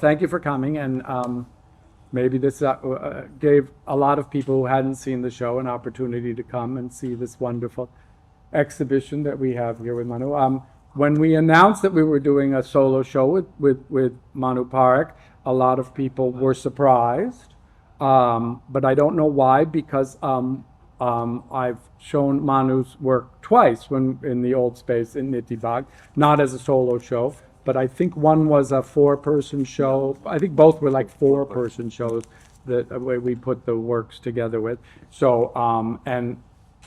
thank you for coming, and maybe this gave a lot of people who hadn't seen the show an opportunity to come and see this wonderful exhibition that we have here with Manu. When we announced that we were doing a solo show with Manu Parekh, a lot of people were surprised, but I don't know why, because I've shown Manu's work twice when in the old space in Nitibag, not as a solo show, but I think one was a 4-person show. I think both were like 4-person shows that way we put the works together with. So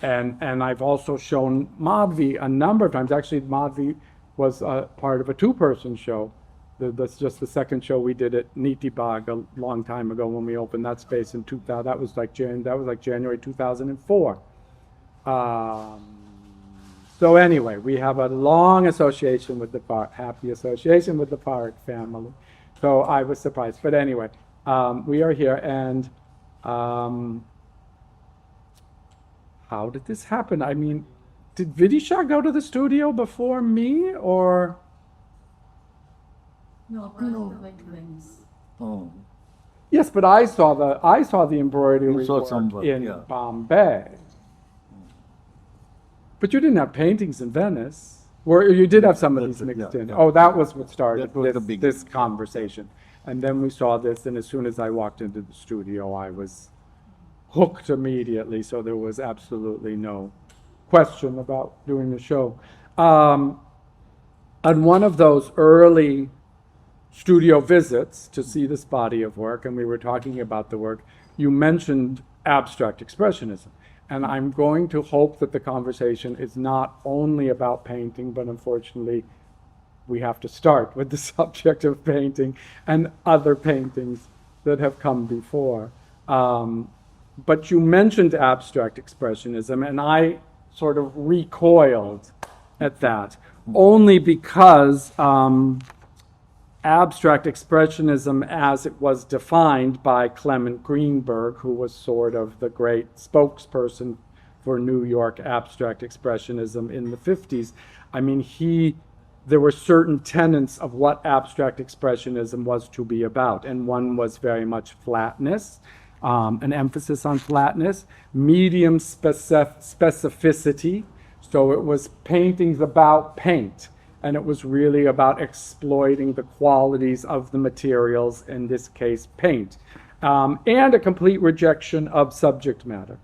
and I've also shown Madhvi a number of times. Actually, Madhvi was part of a 2-person show. That's just the second show we did at Nitibag a long time ago when we opened that space in 2000. That was like January 2004. So anyway, we have a long association with the happy association with the Parekh family. So I was surprised, but anyway, we are here, and how did this happen? I mean, did Vidisha go to the studio before me, or? No. Oh. Yes, but I saw the embroidery work in yeah. Bombay. But you didn't have paintings in Venice. Or you did have some of these mixed in. Yeah. Oh, that was what started That was the this conversation. And then we saw this, and as soon as I walked into the studio, I was hooked immediately, so there was absolutely no question about doing the show. On one of those early studio visits to see this body of work, and we were talking about the work, you mentioned abstract expressionism. And I'm going to hope that the conversation is not only about painting, but unfortunately, we have to start with the subject of painting and other paintings that have come before. But you mentioned abstract expressionism, and I sort of recoiled at that, only because abstract expressionism, as it was defined by Clement Greenberg, who was sort of the great spokesperson for New York abstract expressionism in the 50s, I mean, there were certain tenets of what abstract expressionism was to be about, and one was very much flatness, an emphasis on flatness, medium specificity, so it was paintings about paint, and it was really about exploiting the qualities of the materials, in this case paint, and a complete rejection of subject matter.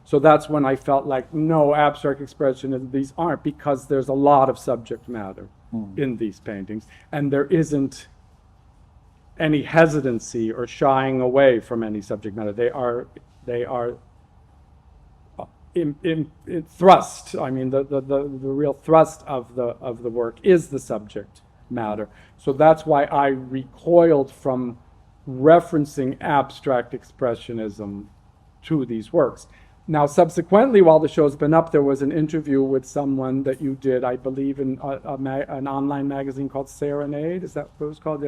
So that's when I felt like, no, abstract expressionism, these aren't, because there's a lot of subject matter in these paintings, and there isn't any hesitancy or shying away from any subject matter. They are in thrust. I mean, the real thrust of the work is the subject matter. So that's why I recoiled from referencing abstract expressionism to these works. Now, subsequently, while the show's been up, there was an interview with someone that you did, I believe, in an online magazine called Serenade. Is that what it was called?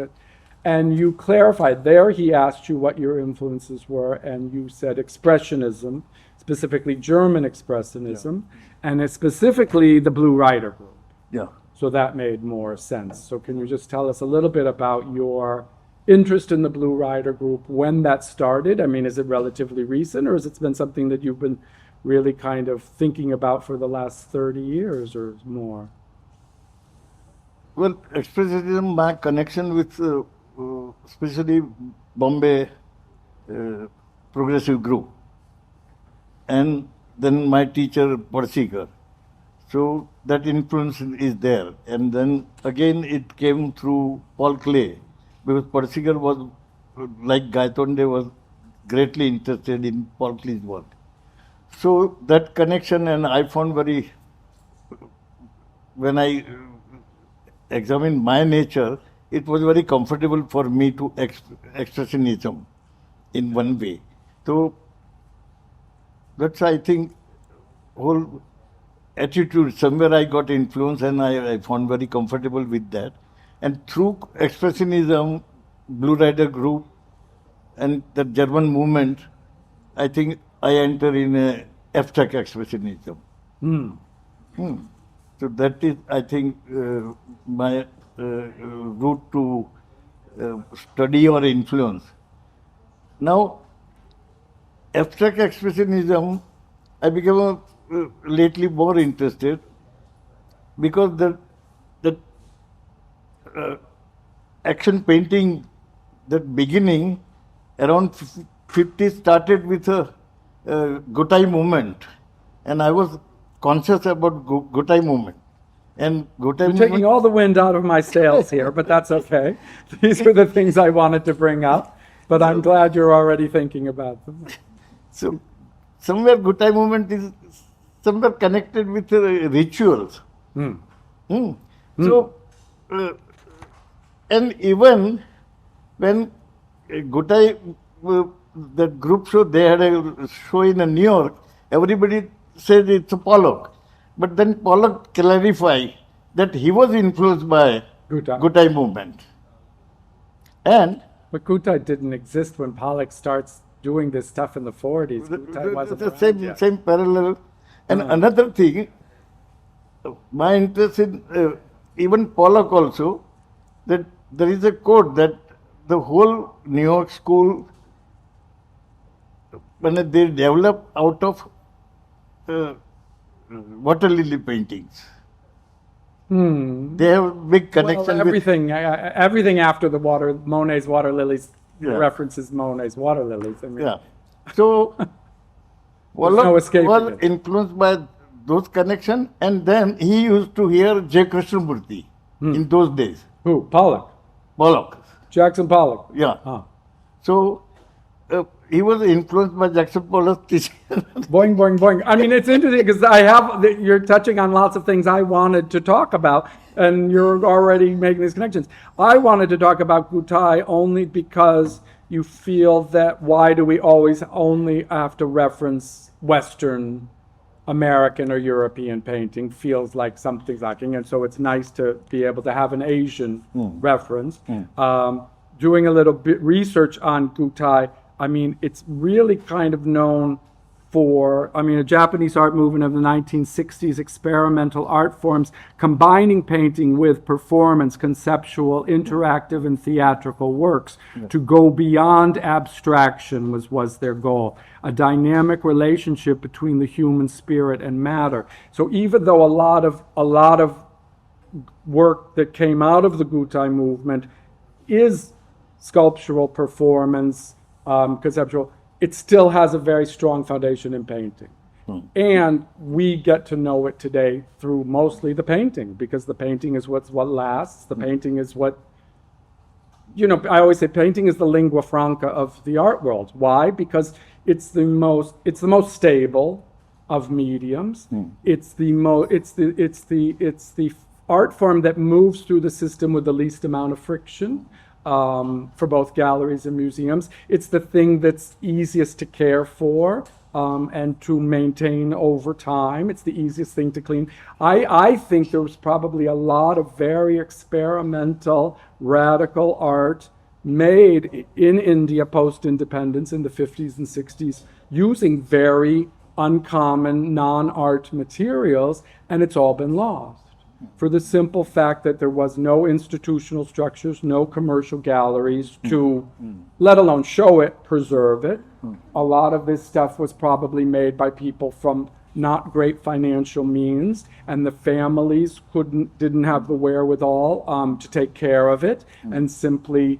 And you clarified there. He asked you what your influences were, and you said expressionism, specifically German expressionism, and it's specifically the Blue Rider group. Yeah. So that made more sense. So can you just tell us a little bit about your interest in the Blue Rider group, when that started? I mean, is it relatively recent, or has it been something that you've been really kind of thinking about for the last 30 years or more? Well, expressionism, my connection with especially Bombay progressive group, and then my teacher Parekh. So that influence is there. And then again it came through Paul Klee, because Parekh was, like Gaitonde, was greatly interested in Paul Klee's work. So that connection, and I found when I examined my nature, it was very comfortable for me to expressionism in one way. So that's, I think, whole attitude, somewhere I got influence, and I found very comfortable with that. And through expressionism, Blue Rider group, and the German movement, I think I enter in a abstract expressionism. So that is, I think, my route to study or influence. Now, abstract expressionism, I became lately more interested because the action painting, that beginning around 50 started with a Gutai movement, and I was conscious about Gutai movement. And Gutai You're movement, taking all the wind out of my sails here, but that's okay. These were the things I wanted to bring up, but I'm glad you're already thinking about them. so somewhere Gutai movement is somewhere connected with rituals. Mm. Mm. So, and even when Gutai, the group show, they had a show in New York, everybody said it's a Pollock. But then Pollock clarified that he was influenced by Gutai. Gutai movement. And But Gutai didn't exist when Parekh starts doing this stuff in the 40s. Gutai wasn't the around yet. same parallel. And another thing, my interest in even Pollock also, that there is a quote that the whole New York school, when they develop out of water lily paintings. They have big connection Well, everything after the Monet's water lilies Yeah. references Monet's water lilies. I mean, Yeah. So no Pollock escaping was it. influenced by those connections, and then he used to hear J. Krishnamurti in those days. Who? Pollock. Pollock. Jackson Pollock. Yeah. Oh. So he was influenced by Jackson Pollock's teaching. Boing, boing, boing. I mean, it's interesting because you're touching on lots of things I wanted to talk about, and you're already making these connections. I wanted to talk about Gutai only because you feel that why do we always only have to reference Western American or European painting feels like something's lacking, and so it's nice to be able to have an Asian reference. Doing a little bit research on Gutai, I mean, it's really kind of known for, a Japanese art movement of the 1960s, experimental art forms, combining painting with performance, conceptual, interactive, and theatrical works to go beyond abstraction was their goal. A dynamic relationship between the human spirit and matter. So even though a lot of work that came out of the Gutai movement is sculptural performance, conceptual, it still has a very strong foundation in painting. And we get to know it today through mostly the painting, because the painting is what lasts. The painting is what, I always say painting is the lingua franca of the art world. Why? Because it's the most stable of mediums. It's the art form that moves through the system with the least amount of friction. For both galleries and museums. It's the thing that's easiest to care for and to maintain over time. It's the easiest thing to clean. I think there was probably a lot of very experimental, radical art made in India post-independence in the 50s and 60s using very uncommon non-art materials, and it's all been lost. For the simple fact that there was no institutional structures, no commercial galleries to, let alone show it, preserve it. A lot of this stuff was probably made by people from not great financial means, and the families didn't have the wherewithal to take care of it and simply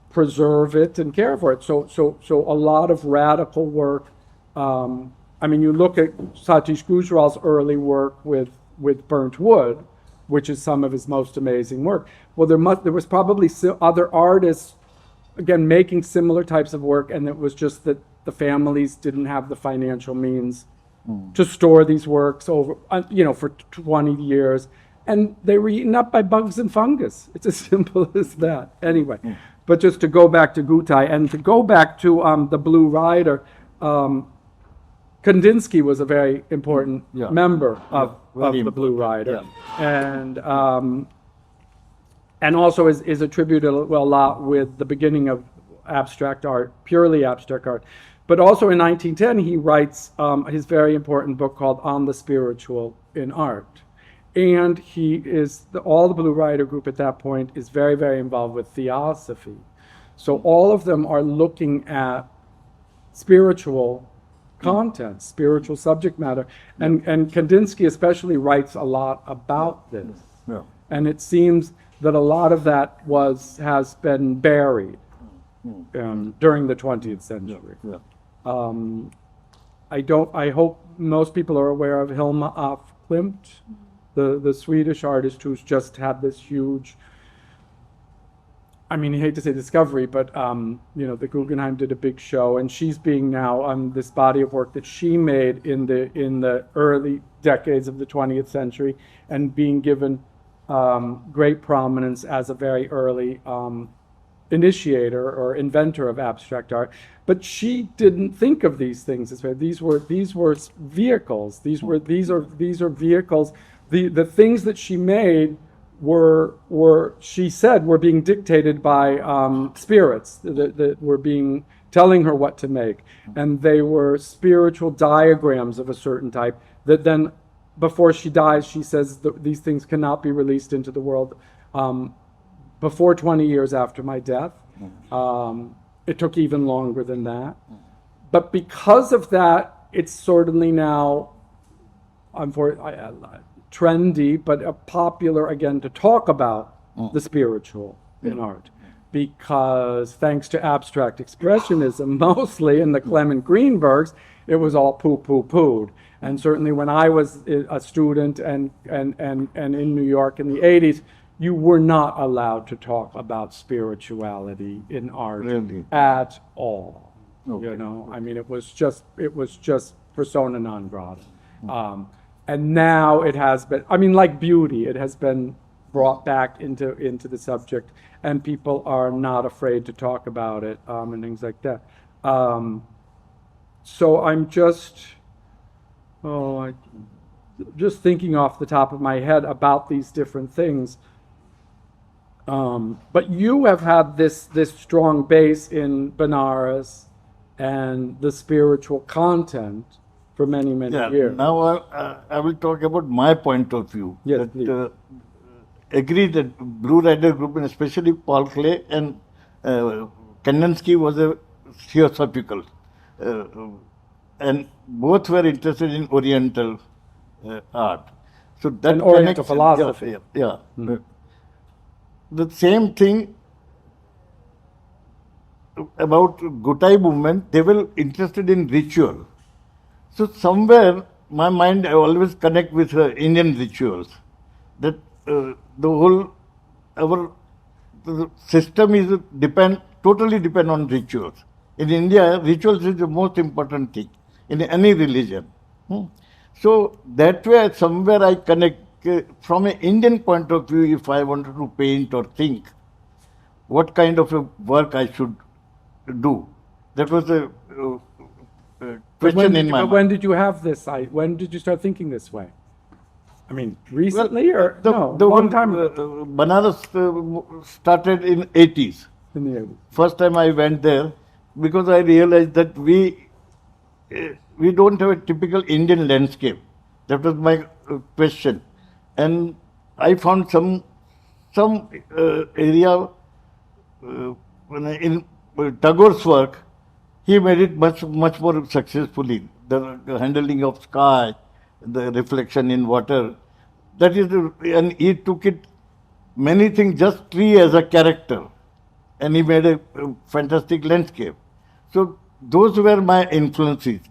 preserve it and care for it. So a lot of radical work. You look at Satish Gujral's early work with burnt wood, which is some of his most amazing work. Well, there was probably other artists, again, making similar types of work, and it was just that the families didn't have the financial means to store these works over, for 20 years, and they were eaten up by bugs and fungus. It's as simple as that. Anyway, but just to go back to Gutai and to go back to the Blue Rider. Kandinsky was a very important member of the Blue Rider, and also is attributed a lot with the beginning of abstract art, purely abstract art. But also in 1910, he writes his very important book called On the Spiritual in Art. And he is, all the Blue Rider group at that point is very, very involved with theosophy. So all of them are looking at spiritual content, spiritual subject matter. And Kandinsky especially writes a lot about this. Yeah. And it seems that a lot of that has been buried during the 20th century. Yeah. I hope most people are aware of Hilma af Klint, the Swedish artist who's just had this huge, I mean, I hate to say discovery, but the Guggenheim did a big show, and she's being now on this body of work that she made in the early decades of the 20th century, and being given great prominence as a very early initiator or inventor of abstract art. But she didn't think of these things as these were vehicles. These are vehicles. The things that she made were she said were being dictated by spirits that were telling her what to make, and they were spiritual diagrams of a certain type that then, before she dies, she says these things cannot be released into the world before 20 years after my death. It took even longer than that. But because of that, it's certainly now trendy, but popular again to talk about the spiritual in art. Because thanks to abstract expressionism, mostly, and the Clement Greenbergs, it was all pooed. And certainly when I was a student and in New York in the 80s, you were not allowed to talk about spirituality in art at all. Okay. I mean, it was just persona non grata. And now it has been, I mean, like beauty, it has been brought back into the subject, and people are not afraid to talk about it and things like that. So I'm just thinking off the top of my head about these different things. But you have had this strong base in Banaras and the spiritual content for many years. Now I will talk about my point of view. Yes, that, agree that Blue Rider group, and especially Paul Klee and Kandinsky, was a theosophical, and both were interested in Oriental art. So that Oriental philosophy. Yeah. The same thing about Gutai movement, they were interested in ritual. So somewhere my mind, I always connect with Indian rituals. That the system is totally depend on rituals. In India, rituals is the most important thing in any religion. So that way, somewhere I connect. From an Indian point of view, if I wanted to paint or think, what kind of a work I should do? That was a question in my mind. When did you have this? When did you start thinking this way? I mean, recently or long time ago? Banaras started in 80s. In the 80s. First time I went there, because I realized that we don't have a typical Indian landscape. That was my question. And I found some area in Tagore's work. He made it much more successfully. The handling of sky, the reflection in water. That is, and he took it many things, just tree as a character, and he made a fantastic landscape. So those were my influences.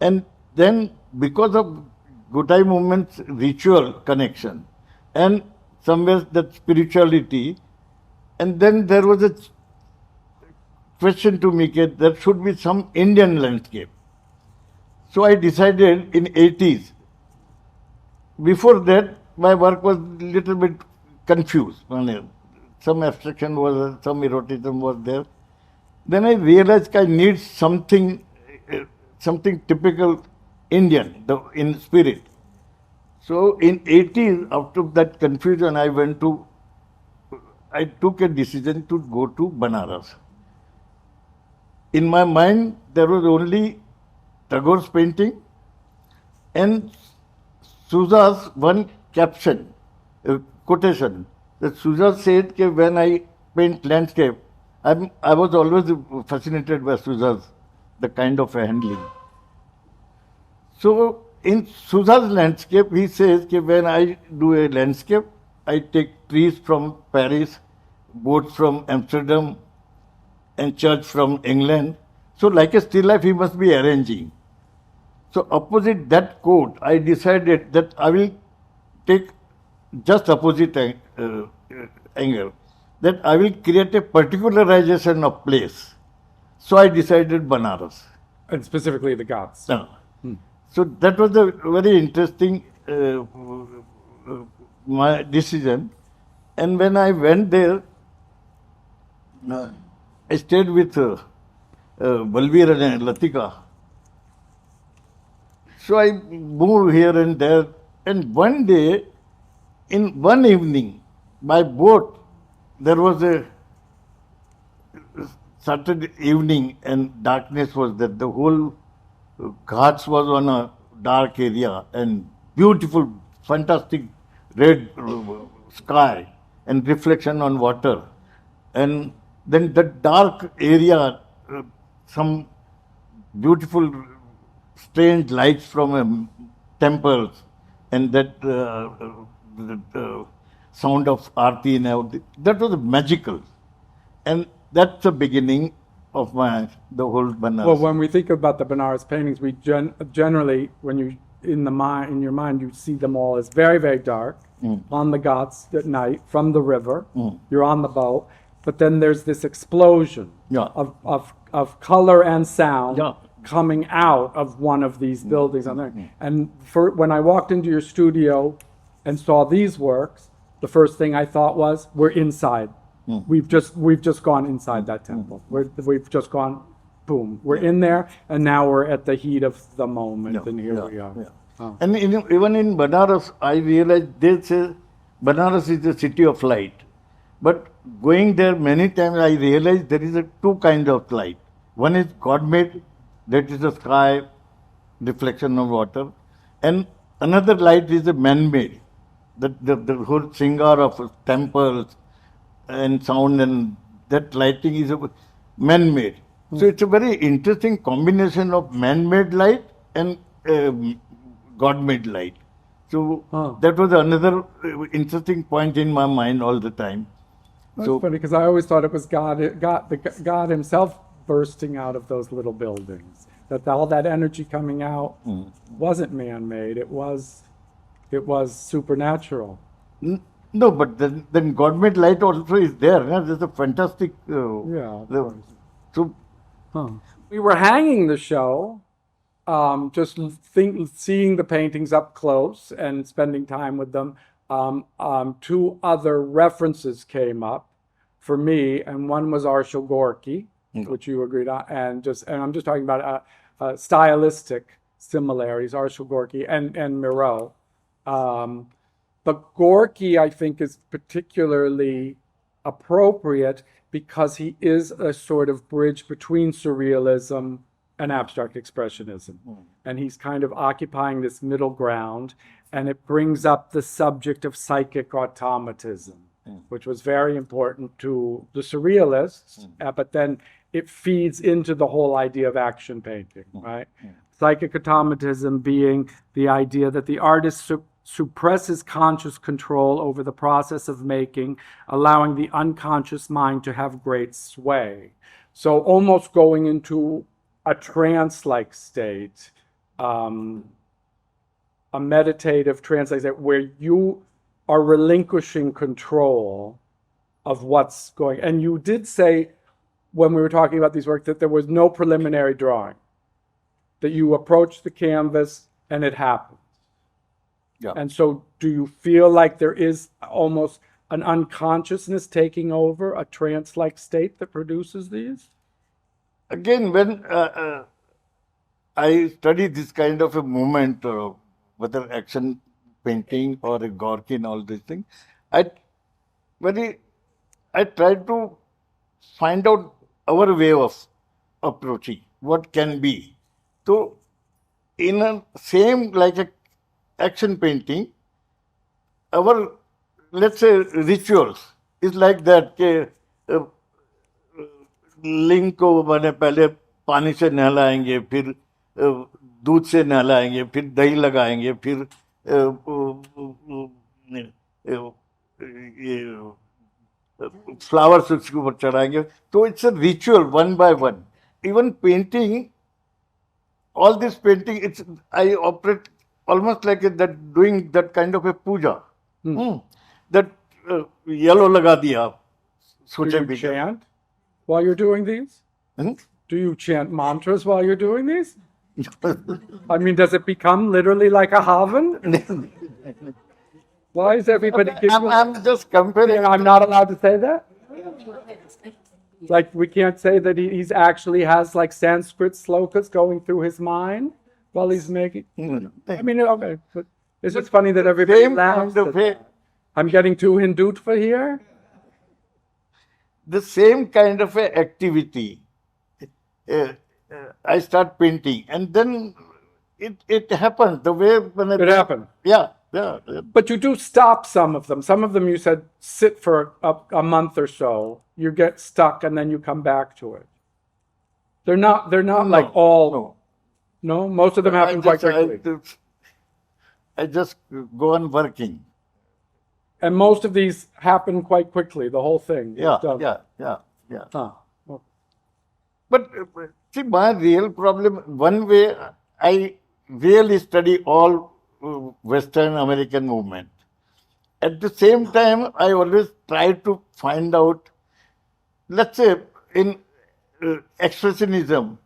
And then because of Gutai movement's ritual connection and somewhere that spirituality, and then there was a question to me that there should be some Indian landscape. So I decided in 80s. Before that, my work was little bit confused. Some abstraction was, some eroticism was there. Then I realized I need something typical Indian, in spirit. So in 80s, after that confusion, I took a decision to go to Banaras. In my mind, there was only Tagore's painting and Sousa's one caption, quotation, that Sousa said that when I paint landscape, I was always fascinated by Sousa's, the kind of handling. So in Sousa's landscape, he says that when I do a landscape, I take trees from Paris, boats from Amsterdam, and church from England. So like a still life, he must be arranging. So opposite that quote, I decided that I will take just opposite angle, that I will create a particularization of place. So I decided Banaras. And specifically the Ghats. So that was a very interesting my decision. And when I went there, I stayed with Balbir and Latika. So I moved here and there. And one day, in one evening, by boat, there was a Saturday evening and darkness was there. The whole Ghats was on a dark area and beautiful, fantastic red sky and reflection on water. And then the dark area, some beautiful, strange lights from temples and that sound of Aarti and everything. That was magical. And that's the beginning of the whole Banaras. Well, when we think about the Banaras paintings, we generally, when you in your mind, you see them all as very, very dark on the Ghats at night from the river. You're on the boat, but then there's this explosion of color and sound coming out of one of these buildings on there. And when I walked into your studio and saw these works, the first thing I thought was, we're inside. We've just gone inside that temple. We've just gone, boom. We're in there, and now we're at the heat of the moment, and here we are. Oh. And even in Banaras, I realized they say Banaras is the city of light. But going there many times, I realized there is two kinds of light. One is God-made, that is the sky, reflection of water, and another light is a man-made. The whole singar of temples and sound and that lighting is man-made. So it's a very interesting combination of man-made light and God-made light. So that was another interesting point in my mind all the time. That's funny because I always thought it was God Himself bursting out of those little buildings. That all that energy coming out wasn't man-made. It was supernatural. No, but then God-made light also is there. There's a fantastic. We were hanging the show, just seeing the paintings up close and spending time with them. Two other references came up for me, and one was Arshil Gorky, which you agreed on, and I'm just talking about stylistic similarities, Arshil Gorky and Miro. But Gorky, I think, is particularly appropriate because he is a sort of bridge between surrealism and abstract expressionism. And he's kind of occupying this middle ground, and it brings up the subject of psychic automatism, which was very important to the surrealists, but then it feeds into the whole idea of action painting, right? Psychic automatism being the idea that the artist suppresses conscious control over the process of making, allowing the unconscious mind to have great sway. So almost going into a trance-like state, a meditative trance-like state where you are relinquishing control of what's going. And you did say, when we were talking about these works, that there was no preliminary drawing, that you approach the canvas and it happens. Yeah. And so do you feel like there is almost an unconsciousness taking over, a trance-like state that produces these? Again, when I study this kind of a movement, whether action painting or a Gorky and all these things, I try to find out our way of approaching what can be. So, in a same like a action painting, our, let's say, rituals is like that कि लिंग को मैंने पहले पानी से नहलाएंगे, फिर दूध से नहलाएंगे, फिर दही लगाएंगे, फिर फ्लावर्स उसके ऊपर चढ़ाएंगे. तो it's a ritual one by one. Even painting, all this painting, it's I operate almost like that, doing that kind of a puja. That yellow laga diya. Do you chant while you're doing these? Do you chant mantras while you're doing these? I mean, does it become literally like a haven? Why is everybody giving? I'm just comparing. I'm not allowed to say that? Like, we can't say that he's actually has like Sanskrit slokas going through his mind while he's making. I mean, okay, but it's just funny that everybody Same laughs. kind of a, I'm getting too Hindu for here. the same kind of a activity. I start painting, and then it happens the way when It happened. Yeah. But you do stop some of them. Some of them you said sit for a month or so. You get stuck and then you come back to it. They're not like all. No, most of them happen quite quickly. I just go on working. And most of these happen quite quickly. The whole thing. Yeah. Huh. Okay. But see, my real problem, one way I really study all Western American movement. At the same time, I always try to find out, let's say, in expressionism,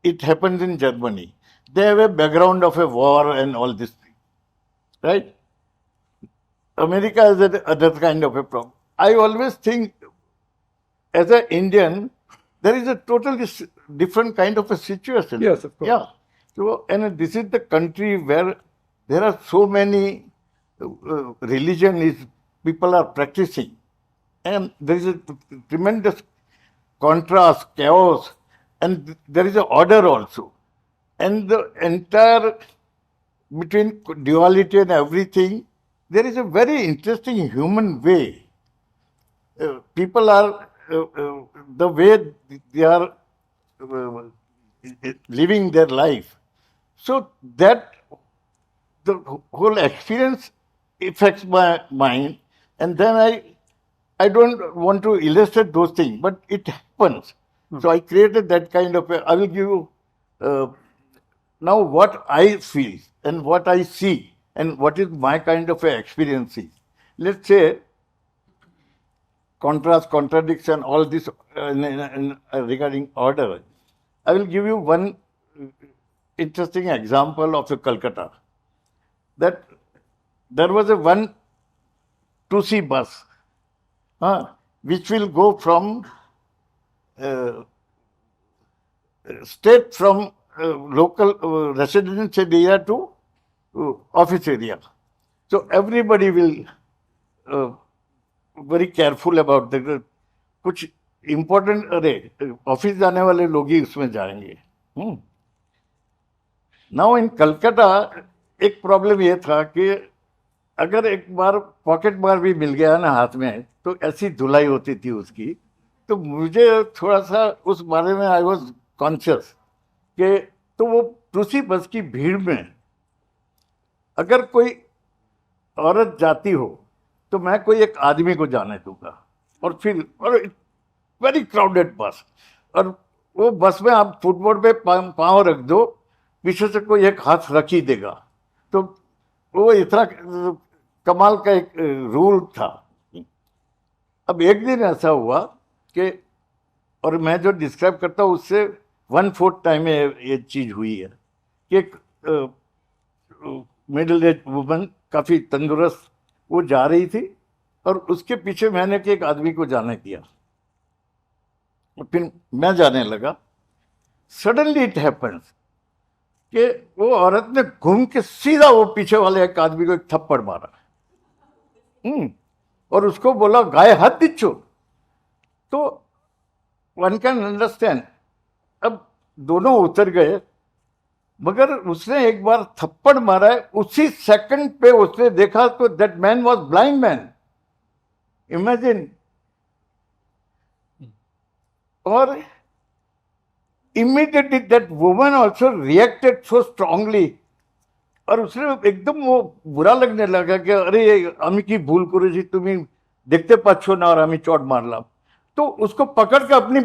it happens in Germany. They have a background of a war and all this thing, right? America has another kind of a problem. I always think, as an Indian, there is a totally different kind of a situation. Yes, of course. Yeah. So, and this is the country where there are so many people are practicing, and there is a tremendous contrast, chaos, and there is an order also. And the entire, between duality and everything, there is a very interesting human way. People are, the way they are living their life. So that the whole experience affects my mind, and then I don't want to illustrate those things, but it happens. So I created that kind of I will give you now what I feel and what I see and what is my kind of experience. Let's say contrast, contradiction, all this regarding order. I will give you one interesting example of the Kolkata. That there was a 1-2C bus, which will go from straight from local residence area to office area. So everybody will very careful about the कुछ important अरे office जाने वाले लोग ही उसमें जाएंगे. Now in Calcutta एक problem ये था कि अगर एक बार पॉकेट मार भी मिल गया ना हाथ में तो ऐसी धुलाई होती थी उसकी. तो मुझे थोड़ा सा उस बारे में आई वॉज कॉन्शियस कि तो वो दूसरी बस की भीड़ में अगर कोई औरत जाती हो तो मैं कोई एक आदमी को जाने दूंगा. और वेरी क्राउडेड बस, और वो बस में आप फुटबोर्ड पे पाँव रख दो, पीछे से कोई एक हाथ रख ही देगा. तो वो इतना कमाल का एक रूल था. अब एक दिन ऐसा हुआ कि, और मैं जो डिस्क्राइब करता हूँ उससे 1/4 टाइम में ये चीज़ हुई है कि एक मिडिल एज वुमन काफ़ी तंदुरुस्त वो जा रही थी और उसके पीछे मैंने कि एक आदमी को जाने दिया. फिर मैं जाने लगा. सडनली इट हैपेंस कि वो औरत ने घूम के सीधा वो पीछे वाले एक आदमी को एक थप्पड़ मारा और उसको बोला गाय हाथ दिच्छो. तो वन कैन अंडरस्टैंड. अब दोनों उतर गए मगर उसने एक बार थप्पड़ मारा है, उसी सेकंड पे उसने देखा तो that man was blind man, imagine. और immediately that woman also reacted so strongly, और उसने एकदम वो बुरा लगने लगा कि अरे আমি কি ভুল করেছি, তুমি দেখতে পাচ্ছ না और আমি चोट मारलाम। तो उसको पकड़ के अपनी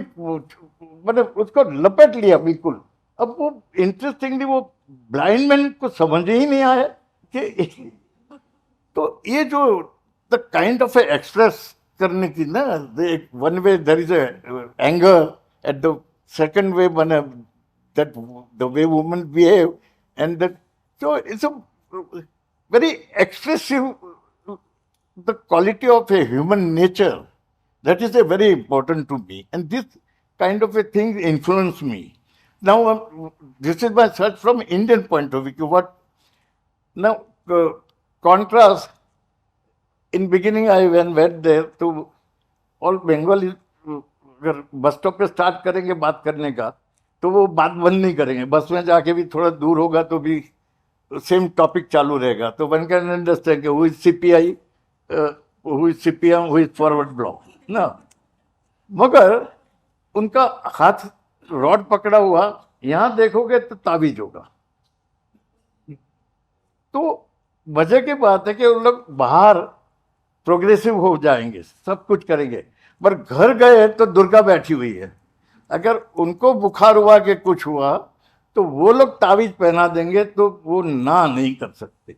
मतलब उसको लपेट लिया बिल्कुल। अब वो इंटरेस्टिंगली वो ब्लाइंड मैन को समझ ही नहीं आया कि तो ये जो द काइंड ऑफ एक्सप्रेस करने की ना, one way there is anger, at the second way one that the way woman behave, and that so it's a very expressive, the quality of a human nature, that is a very important to me, and this kind of a thing influenced me. Now this is my search from Indian point of view. What now contrast, in beginning I when went there to all Bengali, अगर bus stop पे start करेंगे बात करने का तो वो बात बंद नहीं करेंगे, बस में जाके भी थोड़ा दूर होगा तो भी सेम टॉपिक चालू रहेगा। तो one can understand who is CPI, who is CPM, who is forward block ना। मगर उनका हाथ रॉड पकड़ा हुआ, यहां देखोगे तो ताबीज होगा। तो मजे की बात है कि उन लोग बाहर प्रोग्रेसिव हो जाएंगे, सब कुछ करेंगे, पर घर गए तो दुर्गा बैठी हुई है। अगर उनको बुखार हुआ कि कुछ हुआ तो वो लोग तावीज पहना देंगे, तो वो ना नहीं कर सकते।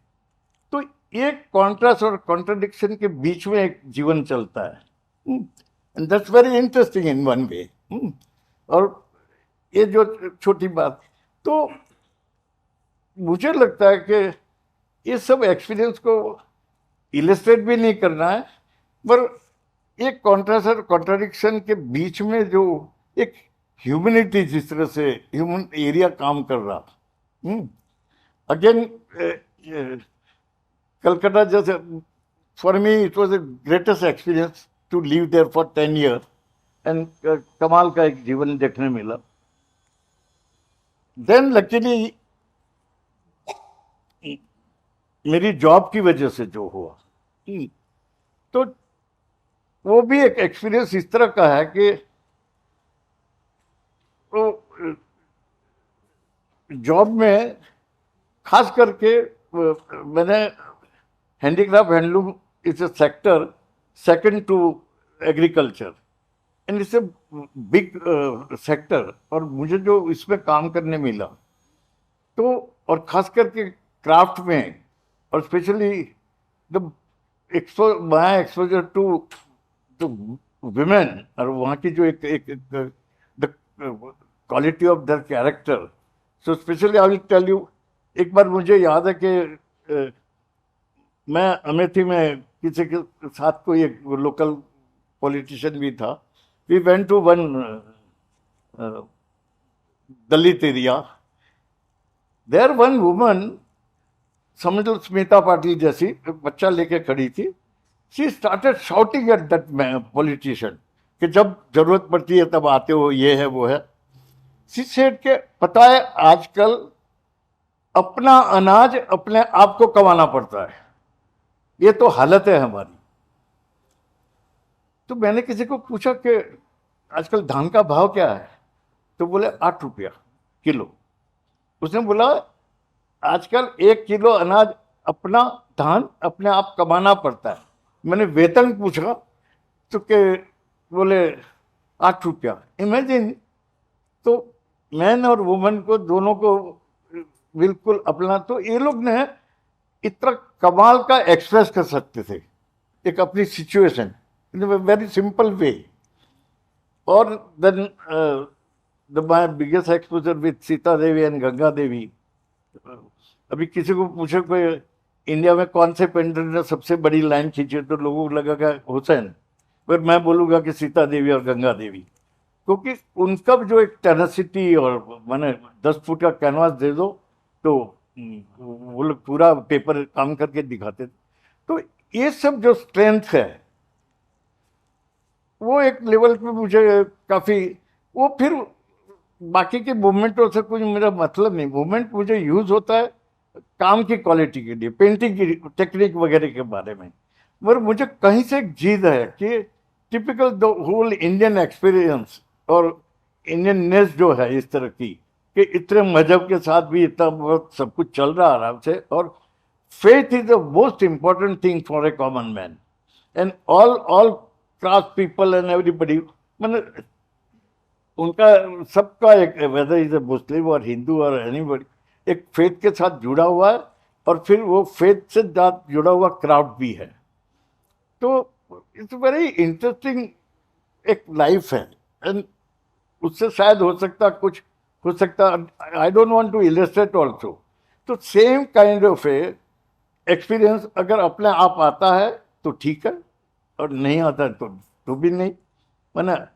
तो एक कॉन्ट्रास्ट और कॉन्ट्रडिक्शन के बीच में एक जीवन चलता है, and that's very interesting in one way. और ये जो छोटी बात, तो मुझे लगता है कि ये सब एक्सपीरियंस को इलस्ट्रेट भी नहीं करना है, पर एक कॉन्ट्रास्ट और कॉन्ट्रडिक्शन के बीच में जो एक ह्यूमैनिटी, जिस तरह से ह्यूमन एरिया काम कर रहा। अगेन कलकत्ता जैसे, for me it was the greatest experience to live there for 10 year, and कमाल का एक जीवन देखने मिला। देन लकीली मेरी जॉब की वजह से जो हुआ, तो वो भी एक एक्सपीरियंस इस तरह का है कि तो जॉब में खास करके मैंने handicraft, handloom is a sector second to agriculture, and it's a big sector. और मुझे जो इसमें काम करने मिला, तो और खास करके क्राफ्ट में, और specially the my exposure to women, और वहाँ की जो एक the quality of their character. So specially I will tell you, एक बार मुझे याद है कि मैं अमेठी में किसी के साथ, कोई एक लोकल पॉलिटिशियन भी था, we went to one Dalit area, there one woman, समझ लो स्मिता पाटिल जैसी, बच्चा लेके खड़ी थी। She started shouting at that politician कि जब जरूरत पड़ती है तब आते हो, ये है वो है। शी सेड के पता है आजकल अपना अनाज अपने आप को कमाना पड़ता है, ये तो हालत है हमारी। तो मैंने किसी को पूछा कि आजकल धान का भाव क्या है, तो बोले 8 रुपया किलो। उसने बोला आजकल 1 किलो अनाज, अपना धान अपने आप कमाना पड़ता है। मैंने वेतन पूछा तो के बोले 8 रुपया। इमेजिन, तो मैन और वुमन को दोनों को बिल्कुल अपना, तो ये लोग ने इतना कमाल का एक्सप्रेस कर सकते थे एक अपनी situation in a very simple way. और then my biggest exposure with Sita Devi and Ganga Devi. अभी किसी को पूछे कोई इंडिया में कौन से पेंटर ने सबसे बड़ी लाइन खींची, तो लोगों को लगेगा हुसैन, पर मैं बोलूँगा कि सीता देवी और गंगा देवी, क्योंकि उनका जो एक टेनेसिटी, और मैंने 10 फुट का कैनवास दे दो तो वो लोग पूरा पेपर काम करके दिखाते थे। तो ये सब जो स्ट्रेंथ है, वो एक लेवल पे मुझे काफ़ी, वो फिर बाकी के मूवमेंटों से कुछ मेरा मतलब नहीं, मूवमेंट मुझे यूज होता है काम की क्वालिटी के लिए, पेंटिंग की टेक्निक वगैरह के बारे में। मगर मुझे कहीं से एक जिद है कि typical the whole Indian experience और इंडियननेस जो है इस तरह की, कि इतने मजहब के साथ भी इतना बहुत सब कुछ चल रहा आराम से, और faith is the most important thing for a common man and all caste people and everybody, मतलब उनका सबका एक, वेदर इज ए मुस्लिम और हिंदू और एनीबडी, एक फेथ के साथ जुड़ा हुआ है, और फिर वो फेथ से साथ जुड़ा हुआ क्राउड भी है। तो इट्स वेरी इंटरेस्टिंग एक लाइफ है, एंड उससे शायद हो सकता I don't want to illustrate also. तो same kind of a experience अगर अपने आप आता है तो ठीक है, और नहीं आता है तो भी नहीं, वरना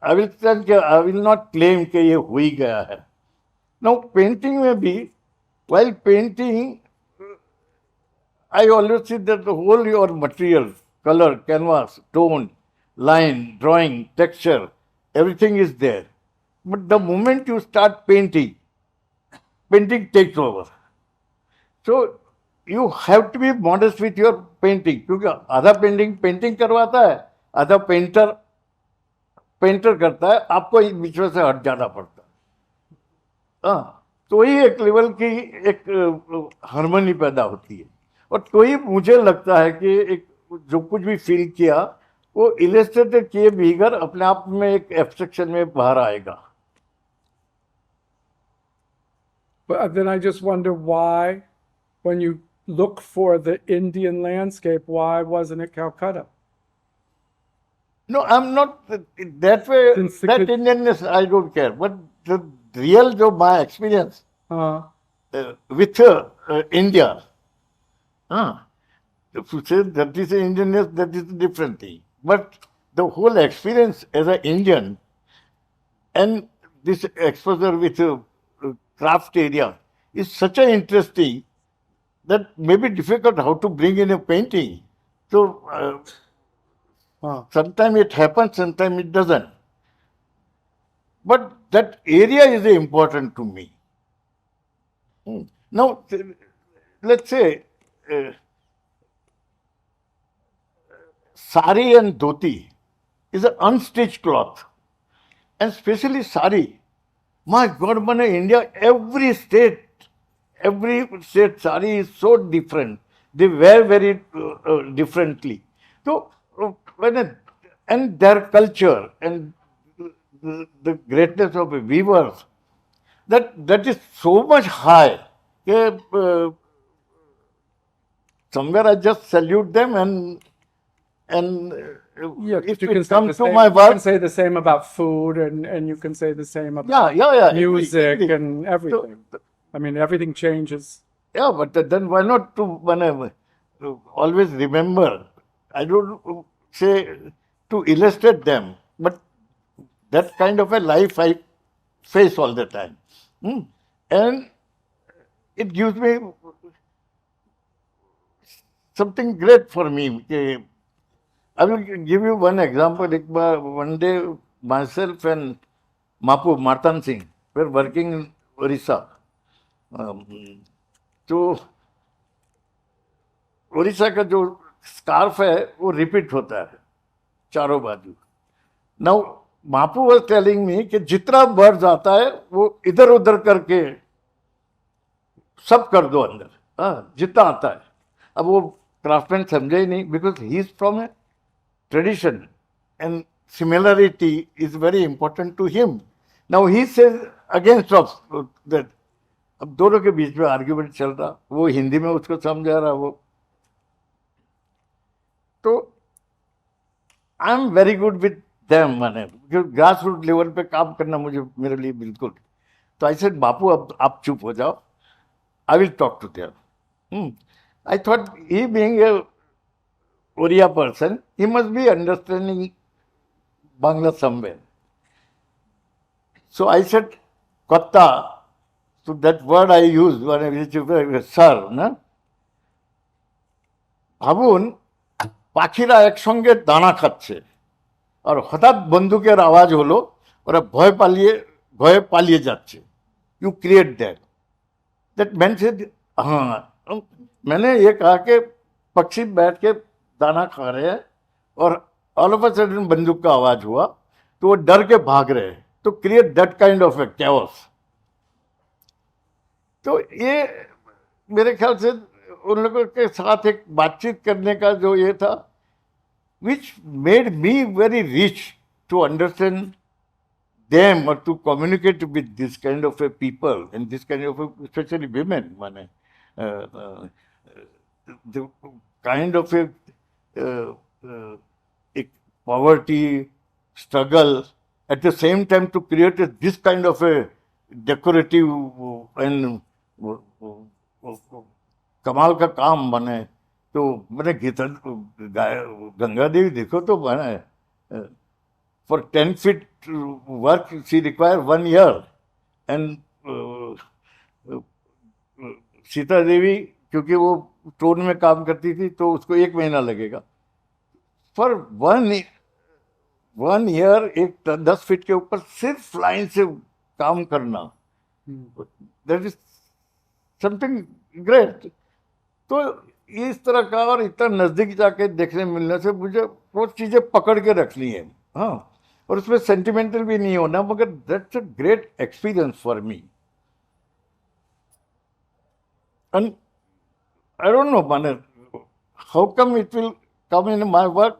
आई विल नॉट क्लेम कि ये हो ही गया है। नाउ पेंटिंग में भी, while painting, I always see that the whole your material, color, canvas, tone, line, drawing, texture, everything is there. But the moment you start painting, painting takes over. So you have to be modest with your painting, क्योंकि आधा painting करवाता है, आधा painter करता है, आपको बीच में से हट जाना पड़ता है। हाँ, तो ही एक लेवल की एक हार्मनी पैदा होती है, और तो ही मुझे लगता है कि एक जो कुछ भी फील किया वो इलस्ट्रेटेड किए बगैर अपने आप में एक एब्स्ट्रक्शन में बाहर आएगा। But then I just wonder why, when you look for the Indian landscape, why wasn't it Calcutta? No, I'm not that way. That Indianness I don't care, but the real जो my experience with India, if you say that is Indianness, that is a different thing. But the whole experience as an Indian and this exposure with craft area is such a interesting that may be difficult how to bring in a painting. So sometimes it happens, sometimes it doesn't. But that area is important to me. Now, let's say sari and dhoti is an unstitched cloth, and especially sari. My God, man, India, every state sari is so different. They wear very differently. So and their culture and the greatness of weavers, that is so much high. Somewhere I just salute them, and Yeah, if you it can say comes the to same, my you work, can say the same about food, and you can say the same about music agree. and everything. I mean, everything changes. Yeah, but then why not to always remember? I don't say to illustrate them, but that kind of a life I face all the time. And it gives me something great for me. I will give you one example. One day, myself and Martan Singh were working in Orissa. तो उड़ीसा का जो scarf है वो repeat होता है चारों बाजू। Now मापू was telling me कि जितना बर्ड्स आता है वो इधर उधर करके सब कर दो अंदर, जितना आता है। अब वो क्राफ्टमैन समझे ही नहीं, because he is from a tradition and similarity is very important to him. Now he says against of that. अब दोनों के बीच में आर्ग्यूमेंट चल रहा, वो हिंदी में उसको समझा रहा वो। तो I am very good with them, माने ग्रास रूट लेवल पे काम करना मेरे लिए बिल्कुल। तो आई सेड बापू अब आप चुप हो जाओ, I will talk to them. I thought he being a Oriya person, he must be understanding Bangla somewhere. So I said कत्ता, so that word I use, which is sir, না? ভাবুন পাখিরা একসঙ্গে দানা খাচ্ছে আর হঠাৎ বন্দুকের আওয়াজ হলো, ওরা ভয় পালিয়ে ভয়ে পালিয়ে যাচ্ছে। You create that. That man said, हाँ, मैंने ये कहा कि पक्षी बैठ के दाना खा रहे हैं और ऑल ऑफ अ सडन बंदूक का आवाज हुआ तो वो डर के भाग रहे हैं, तो create that kind of A chaos. तो ये मेरे ख्याल से उन लोगों के साथ एक बातचीत करने का जो ये था, which made me very rich to understand them or to communicate with this kind of a people and this kind of a, especially women, माने the kind of a poverty struggle at the same time to create this kind of a decorative and कमाल का काम बने। तो मैंने गंगा देवी देखो तो मैंने for 10 feet work she require 1 year and Sita Devi क्योंकि वो स्टोन में काम करती थी तो उसको 1 महीना लगेगा। फॉर 1 year एक 10 फीट के ऊपर सिर्फ लाइन से काम करना, दैट इज समथिंग ग्रेट। तो इस तरह का और इतना नजदीक जाके देखने मिलने से मुझे वो चीजें पकड़ के रखनी है, हाँ, और उसमें सेंटिमेंटल भी नहीं होना, मगर that's a great experience for me. And I don't know माने how come it will come in my work.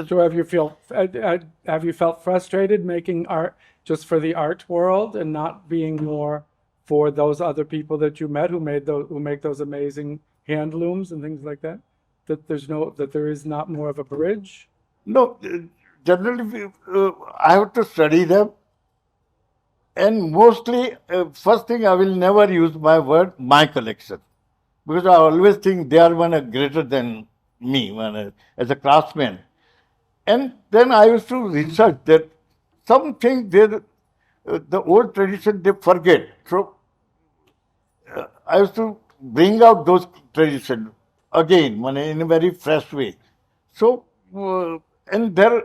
So have you felt frustrated making art just for the art world and not being more for those other people that you met who make those amazing hand looms and things like that? That there is not more of a bridge? No, generally I have to study them, and mostly first thing I will never use my word my collection, because I always think they are one greater than me as a craftsman. And then I used to research that something the old tradition they forget. So I used to bring out those traditions again, in a very fresh way. So and there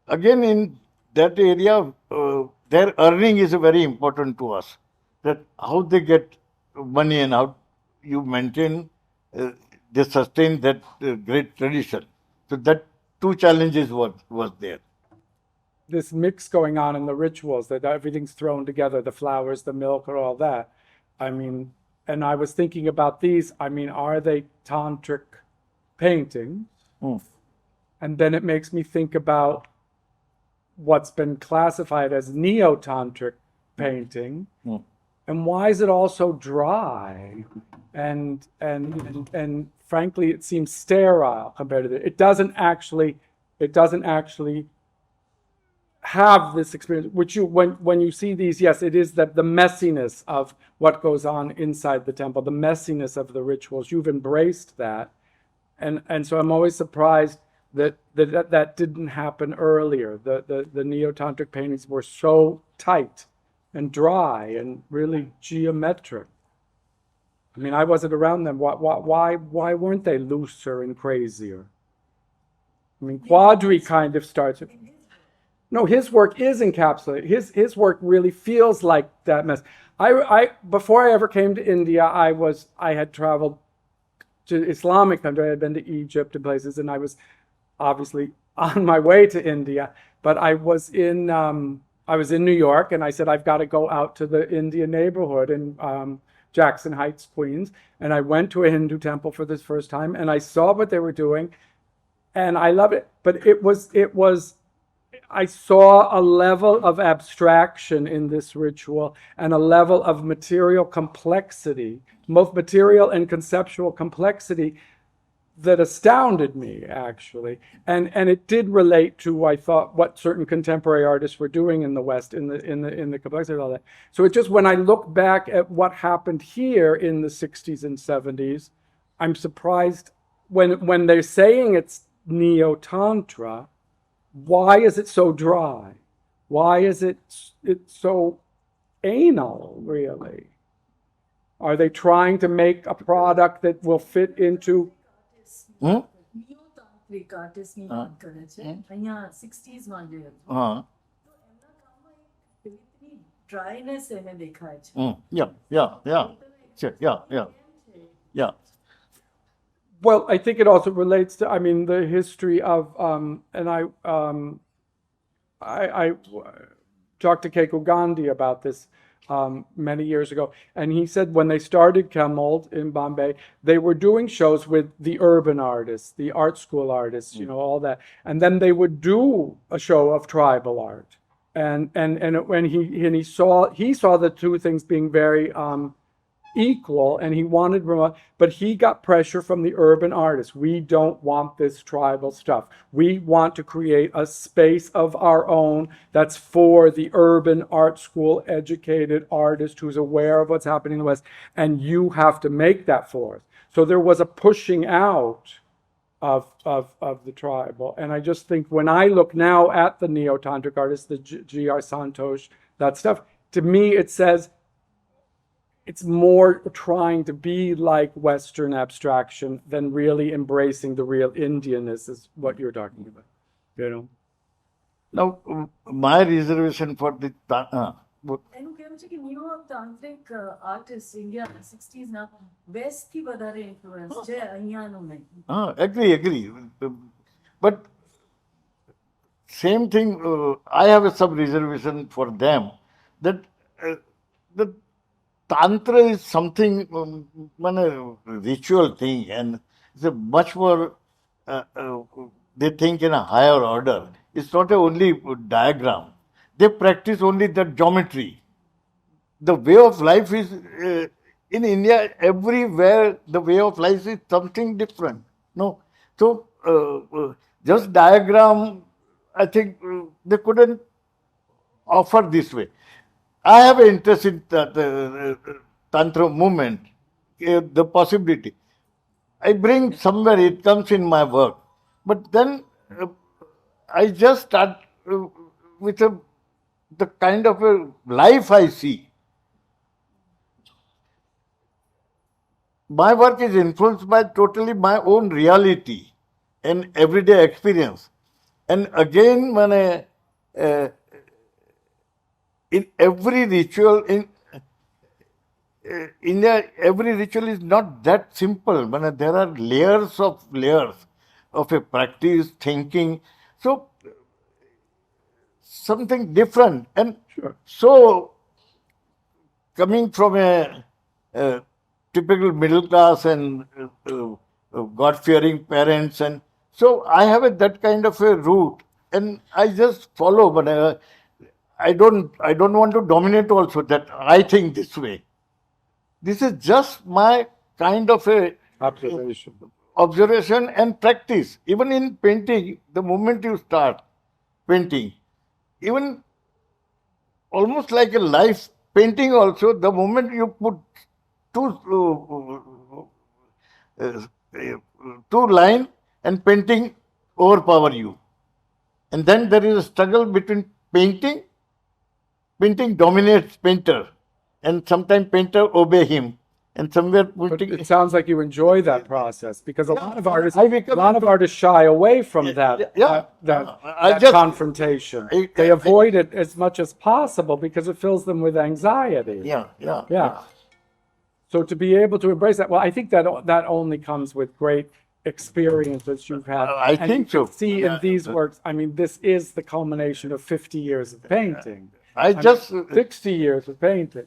again in that area, their earning is very important to us. That how they get money and how you maintain, they sustain that great tradition. So that two challenges was there. This mix going on in the rituals, that everything's thrown together, the flowers, the milk, or all that. I mean, and I was thinking about these. I mean, are they tantric paintings? And then it makes me think about what's been classified as neotantric painting. And why is it all so dry? And frankly, it seems sterile compared to it. It doesn't actually have this experience, which when you see these, yes, it is that the messiness of what goes on inside the temple, the messiness of the rituals. You've embraced that, and so I'm always surprised that didn't happen earlier. The neotantric paintings were so tight and dry and really geometric. I mean, I wasn't around them. Why weren't they looser and crazier? I mean, Quadri kind of starts. No, his work is encapsulated. His work really feels like that mess. I before I ever came to India, I had traveled to Islamic country. I had been to Egypt and places, and I was obviously on my way to India. But I was in New York, and I said I've got to go out to the Indian neighborhood in Jackson Heights, Queens, and I went to a Hindu temple for this first time, and I saw what they were doing, and I loved it. But it was. I saw a level of abstraction in this ritual and a level of material complexity, both material and conceptual complexity, that astounded me, actually. And it did relate to, I thought, what certain contemporary artists were doing in the West, in the complexity of all that. So it just, when I look back at what happened here in the 60s and 70s, I'm surprised when they're saying it's neo-tantra. Why is it so dry? Why is it's so anal, really? Are they trying to make a product that will fit into? neotantric artist ની વાત કરે છે અહીંયા 60s માં જે હતું તો એમના ड्राइनेस है देखा है Sure, yeah. Well, I think it also relates to, I mean, the history of, and I talked to Keiko Gandhi about this many years ago, and he said when they started Chemold in Bombay, they were doing shows with the urban artists, the art school artists, you know, all that, and then they would do a show of tribal art, and when he saw the two things being very equal, and he wanted remote, but he got pressure from the urban artists. We don't want this tribal stuff. We want to create a space of our own that's for the urban art school educated artist who's aware of what's happening in the West, and you have to make that for us. So there was a pushing out of the tribal, and I just think when I look now at the neotantric artists, the G.R. Santosh, that stuff, to me it says it's more trying to be like Western abstraction than really embracing the real Indianness, is what you're talking about, you know? Now, my reservation for the... એનું કહેવું છે કે new તાંત્રિક artist India 60s ના waste થી વધારે influence છે અહીંયાનું નહીં. Agree. But same thing, I have some reservation for them that the Tantra is something, ritual thing, and it's a much more, they think in a higher order. It's not a only diagram. They practice only the geometry. The way of life is, in India, everywhere the way of life is something different. No? So, just diagram, I think they couldn't offer this way. I have an interest in the Tantra movement, the possibility. I bring somewhere, it comes in my work. But then I just start with the kind of a life I see. My work is influenced by totally my own reality and everyday experience. And again, when in every ritual in India, every ritual is not that simple. There are layers of a practice, thinking. So, something different. And Sure. So, coming from a typical middle class and God-fearing parents, and so I have that kind of a route, and I just follow. But I don't want to dominate also that I think this way. This is just my kind of a observation and practice. Even in painting, the moment you start painting, even almost like a life painting also, the moment you put two line and painting overpower you. And then there is a struggle between painting dominates painter, and sometimes painter obey him, and somewhere putting. But it sounds like you enjoy that process, because a lot of artists shy away from that confrontation. They avoid it as much as possible because it fills them with anxiety. Yeah. So to be able to embrace that, well, I think that only comes with great experiences you've had. I think so. See in these works, I mean, this is the culmination of 50 years of painting. I just 60 years of painting.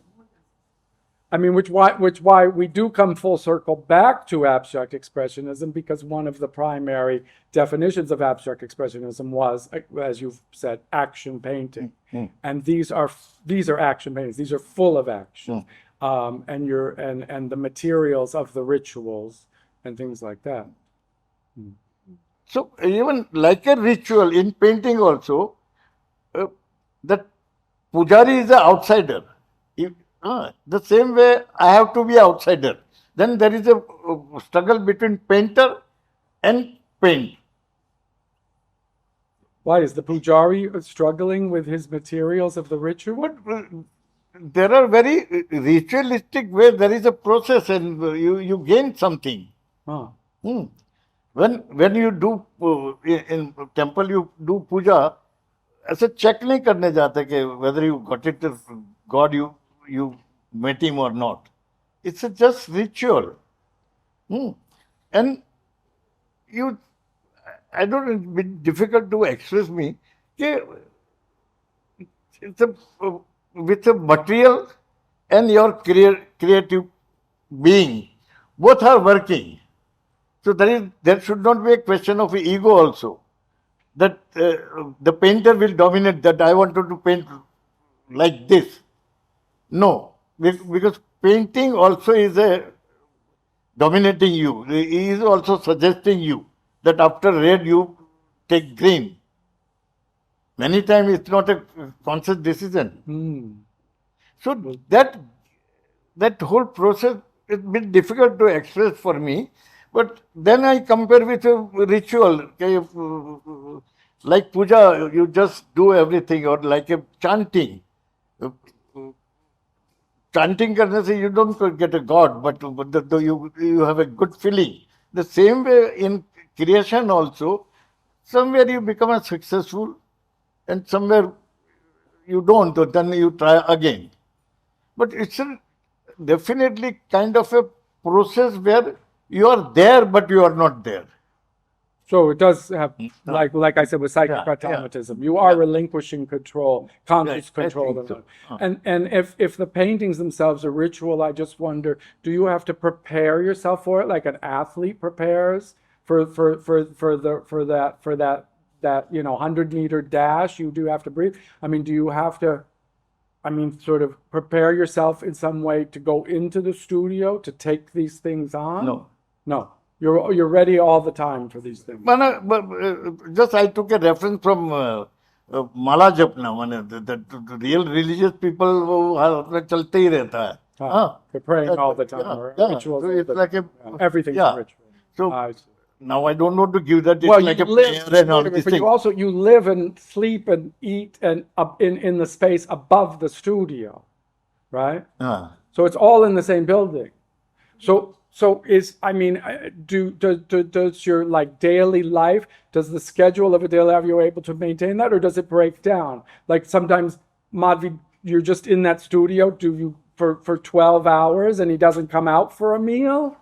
I mean, which why we do come full circle back to abstract expressionism, because one of the primary definitions of abstract expressionism was, as you've said, action painting. And these are action paintings. These are full of action. And the materials of the rituals and things like that. So even like a ritual in painting also, that Pujari is an outsider. The same way I have to be outsider. Then there is a struggle between painter and paint. Why is the Pujari struggling with his materials of the ritual? There are very ritualistic ways. There is a process, and you gain something. When you do in temple, you do puja. ऐसे check नहीं करने जाते कि whether you got it God you met him or not. It's a just ritual. Hmm. And you, I don't know, it's a bit difficult to express me. Okay, it's a, with a material and your creative being, both are working. So there should not be a question of ego also. That the painter will dominate, that I wanted to paint like this. No, because painting also is a dominating you. He is also suggesting you that after red you take green. Many times it's not a conscious decision. So that whole process is a bit difficult to express for me. But then I compare with a ritual. Okay, like puja, you just do everything, or like a chanting. Chanting करने से you don't get a god, but you have a good feeling. The same way in creation also, somewhere you become a successful, and somewhere you don't, or then you try again. But it's definitely kind of a process where you are there, but you are not there. So it does have, like I said, with psychic Yeah, automatism, you are relinquishing control, conscious Right, I control. think so. And if the paintings themselves are ritual, I just wonder, do you have to prepare yourself for it, like an athlete prepares for that 100-meter dash? You do have to breathe. I mean, do you have to, sort of prepare yourself in some way to go into the studio to take these things on? No. No. You're ready all the time for these things. But just I took a reference from Mala Japna. The real religious people वो अपना चलते ही रहता है. They're praying all the time. Or rituals. So it's like a Everything's a ritual. So I see. now I don't know to give that. It's Well, like you a live, prayer and all these but things. you live and sleep and eat and up in the space above the studio, right? So it's all in the same building. So does your like daily life, does the schedule of a daily life, you're able to maintain that, or does it break down? Like sometimes, Madhvi, you're just in that studio, do you for 12 hours and he doesn't come out for a meal?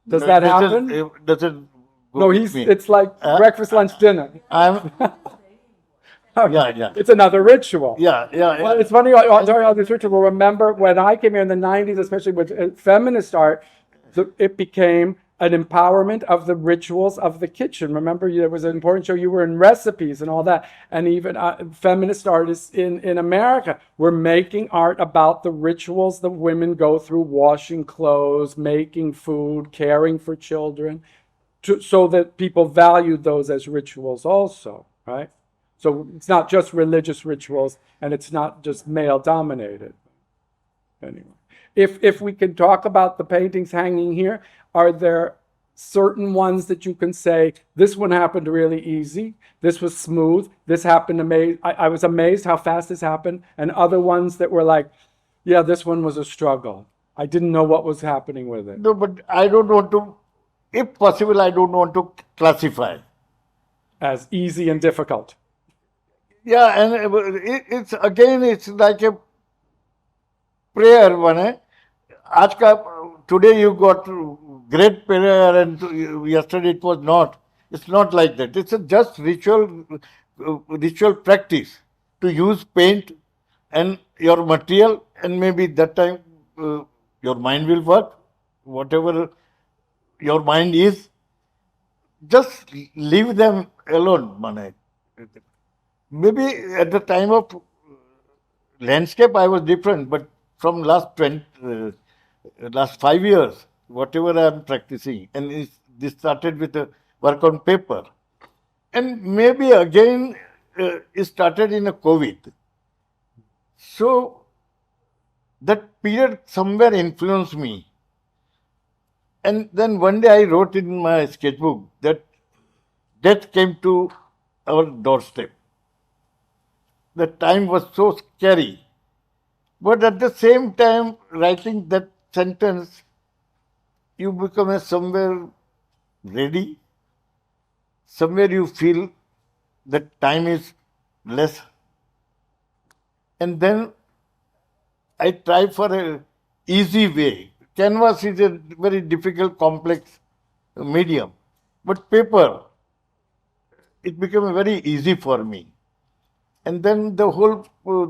Does that happen? No, it's like breakfast, lunch, dinner. Yeah. It's another ritual. Yeah. Well, it's funny, I'll tell you all this ritual. Remember when I came here in the 90s, especially with feminist art, it became an empowerment of the rituals of the kitchen. Remember, there was an important show, you were in recipes and all that. And even feminist artists in America were making art about the rituals that women go through, washing clothes, making food, caring for children, so that people valued those as rituals also, right? So it's not just religious rituals, and it's not just male dominated. Anyway, if we can talk about the paintings hanging here, are there certain ones that you can say, this one happened really easy, this was smooth, this happened amazing, I was amazed how fast this happened, and other ones that were like, yeah, this one was a struggle, I didn't know what was happening with it? No, but I don't want to, if possible, I don't want to classify. As easy and difficult. Yeah, and it's like a prayer one है. आज का today you got great prayer and yesterday it was not. It's not like that. It's a just ritual practice to use paint and your material, and maybe that time your mind will work. Whatever your mind is, just leave them alone, Mane. Maybe at the time of landscape I was different, but from last 5 years, whatever I am practicing, and this started with a work on paper, and maybe again it started in a COVID. So that period somewhere influenced me, and then one day I wrote in my sketchbook that death came to our doorstep. The time was so scary. But at the same time, writing that sentence, you become somewhere ready. Somewhere you feel that time is less. And then I try for a easy way. Canvas is a very difficult, complex medium, but paper, it became very easy for me. And then the whole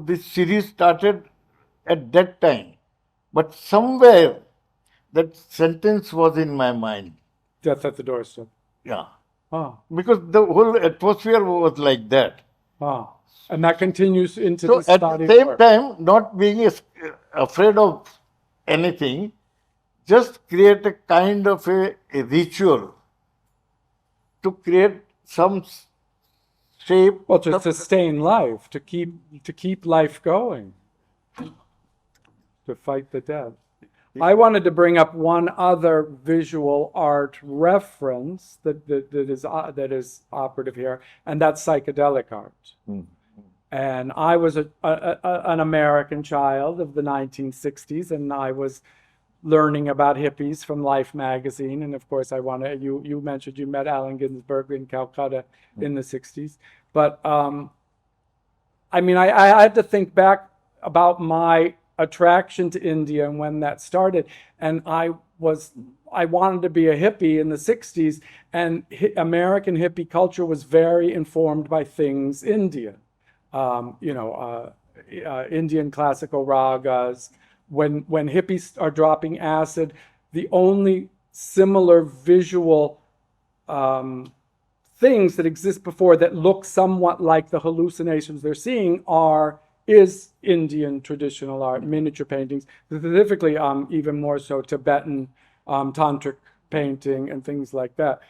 this series started at that time. But somewhere that sentence was in my mind. Death at the doorstep. Yeah. Oh, Because the whole atmosphere was like that. oh. And that continues into So this at body the of same work. time, not being afraid of anything, just create a kind of a ritual to create some shape. Well, to sustain life, to keep life going, to fight the death. I wanted to bring up one other visual art reference that is operative here, and that's psychedelic art. And I was an American child of the 1960s, and I was learning about hippies from Life magazine. And of course, you mentioned you met Allen Ginsberg in Calcutta in the 60s. But I mean, I had to think back about my attraction to India and when that started. And I wanted to be a hippie in the 60s, and American hippie culture was very informed by things Indian. Indian classical ragas. When hippies are dropping acid, the only similar visual things that exist before that look somewhat like the hallucinations they're seeing is Indian traditional art, miniature paintings, specifically even more so Tibetan tantric painting and things like that.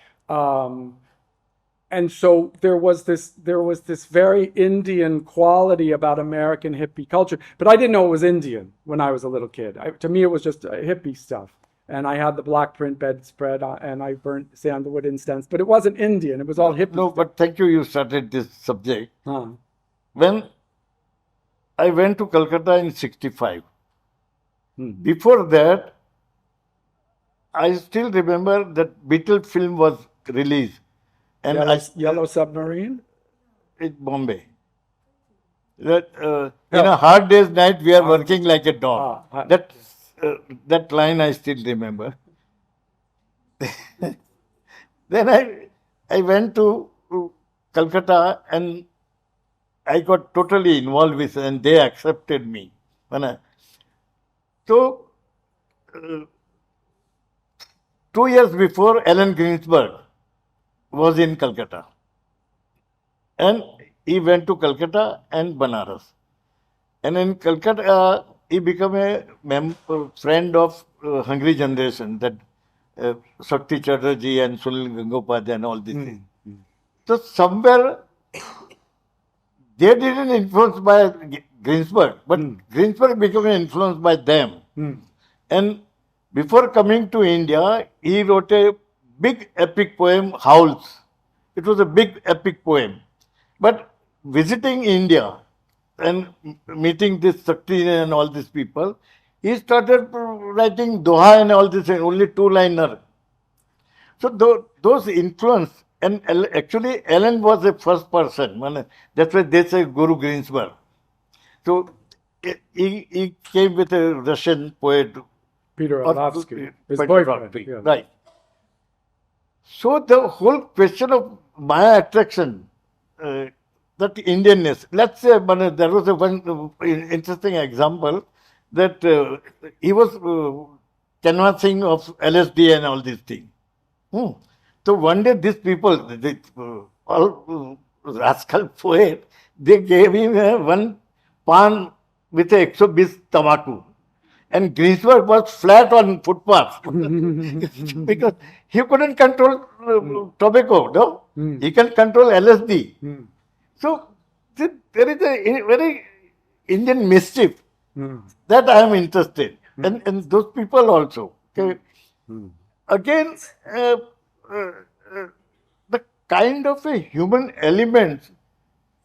And so there was this very Indian quality about American hippie culture, but I didn't know it was Indian when I was a little kid. To me, it was just hippie stuff. And I had the block print bedspread, and I burnt sandalwood incense, but it wasn't Indian. It was all hippie. No, but thank you. You started this subject. Huh. When I went to Kolkata in '65. Before that, I still remember that Beatles film was released. And Yellow Submarine? in Bombay. That in a hard day's night, we are working like a dog. That line I still remember. Then I went to Calcutta, and I got totally involved with it, and they accepted me. So 2 years before, Allen Ginsberg was in Calcutta. And he went to Calcutta and Banaras. And in Calcutta, he became a friend of Hungry Generation, that Shakti Chatterjee and Sunil Gangopad and all these things. So somewhere, they didn't influence by Ginsberg, but Ginsberg became influenced by them. And before coming to India, he wrote a big epic poem, Howls. It was a big epic poem. But visiting India and meeting this Shakti and all these people, he started writing Doha and all this, only two-liner. So those influence, and actually Allen was the first person. That's why they say Guru Ginsberg. So he came with a Russian poet. Peter Orlovsky, his Peter boyfriend. Orlovsky, Yeah. right. So the whole question of my attraction, that Indianness, let's say, there was one interesting example that he was canvassing of LSD and all these things. So one day these people, all rascal poet, they gave him one pan with a 120 tamaku. And Ginsberg was flat on footpath because he couldn't control tobacco, no? He can control LSD. So there is a very Indian mischief that I am interested in, and those people also. Okay. Again, the kind of a human element,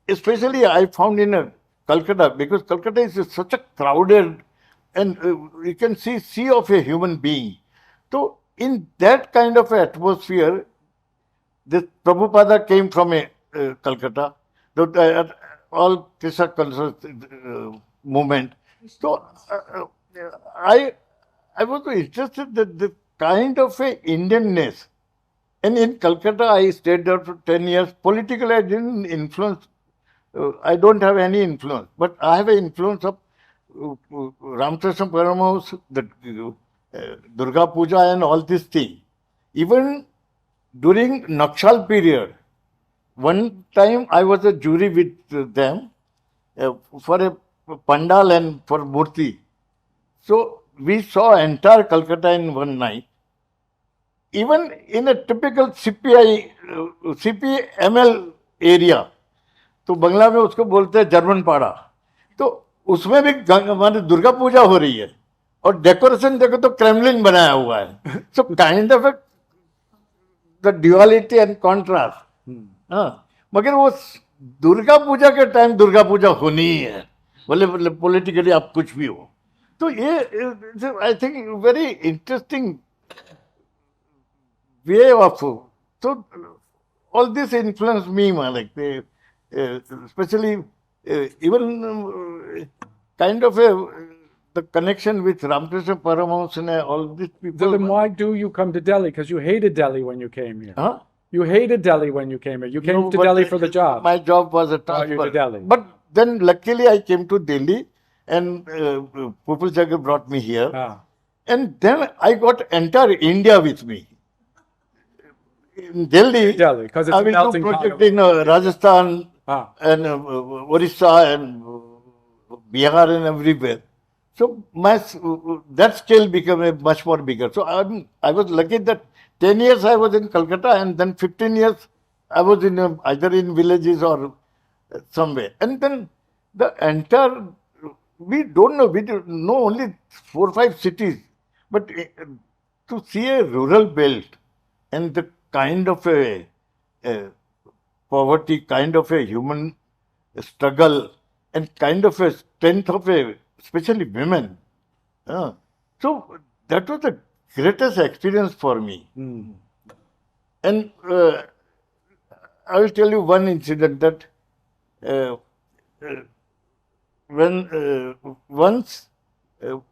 especially I found in Calcutta, because Calcutta is such a crowded, and you can see sea of a human being. So in that kind of atmosphere, this Prabhupada came from Calcutta. All Krishna conscious movement So I was interested that the kind of a Indianness, and in Calcutta I stayed there for 10 years. Politically I didn't influence, I don't have any influence, but I have an influence of Ramakrishna Paramahamsa, the Durga Puja and all this thing. Even during Nakshal period, one time I was a jury with them for a pandal and for murti. So we saw entire Calcutta in one night. Even in a typical CPI, CPML area, तो बंगला में उसको बोलते हैं German पाड़ा, तो उसमें भी हमारी दुर्गा पूजा हो रही है और डेकोरेशन देखो तो क्रेमलिन बनाया हुआ है. So kind of the duality and contrast. मगर वो दुर्गा पूजा के टाइम दुर्गा पूजा होनी ही है, बोले पॉलिटिकली आप कुछ भी हो. तो ये I think very interesting way of, so all this influenced me, like especially even kind of the connection with Ramakrishna Paramahamsa and all these people. So then why do you come to Delhi? Because you hated Delhi when you came here. Huh? You hated Delhi when you came here. You came to Delhi for the job. My job was a transfer. You to Delhi. But then luckily I came to Delhi and Pupul Jagar brought me here. And then I got entire India with me. In Delhi, because it's I a will do melting pot project of- in Rajasthan and Orissa and Bihar and everywhere. So my that scale became a much more bigger. So I was lucky that 10 years I was in Calcutta and then 15 years I was in either in villages or somewhere. And then the entire, we don't know, we know only 4 or 5 cities, but to see a rural belt and the kind of a poverty, kind of a human struggle, and kind of a strength of especially women. So that was the greatest experience for me. And I will tell you one incident that when once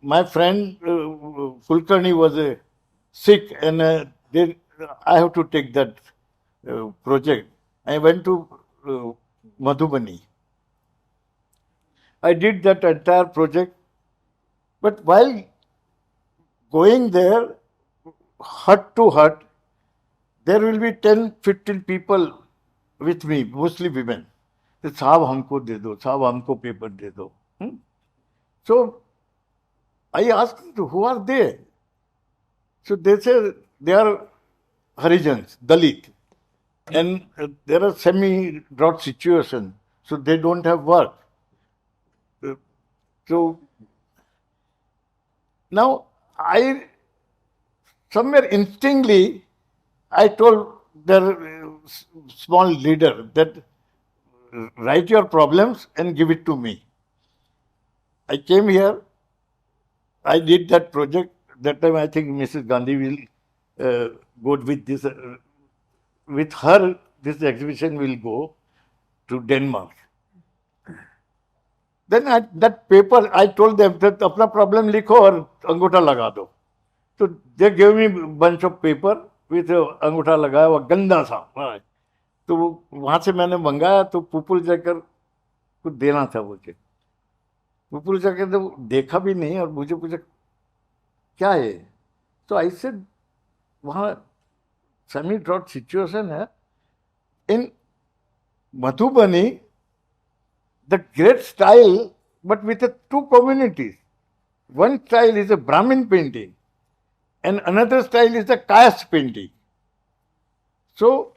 my friend Kulkarni was sick and I have to take that project. I went to Madhubani. I did that entire project, but while going there, hut to hut, there will be 10, 15 people with me, mostly women. They say, "Saab humko de do, saab humko paper de do." So I asked, who are they? So they say they are Harijans, Dalit, and there are semi-drought situation, so they don't have work. So now somewhere instinctively, I told their small leader that write your problems and give it to me. I came here, I did that project. That time I think Mrs. Gandhi will go with this, with her, this exhibition will go to Denmark. Then that paper, I told them that अपना problem लिखो और अंगूठा लगा दो. So they gave me bunch of paper with अंगूठा लगाया हुआ गंदा सा. तो वहाँ से मैंने मंगाया तो पुपुल जाकर कुछ देना था मुझे. पुपुल जाकर तो देखा भी नहीं और मुझे पूछा क्या है. तो आई सेड वहाँ semi-drought situation है. In Madhubani, the great style, but with two communities. One style is a Brahmin painting, and another style is a caste painting. So,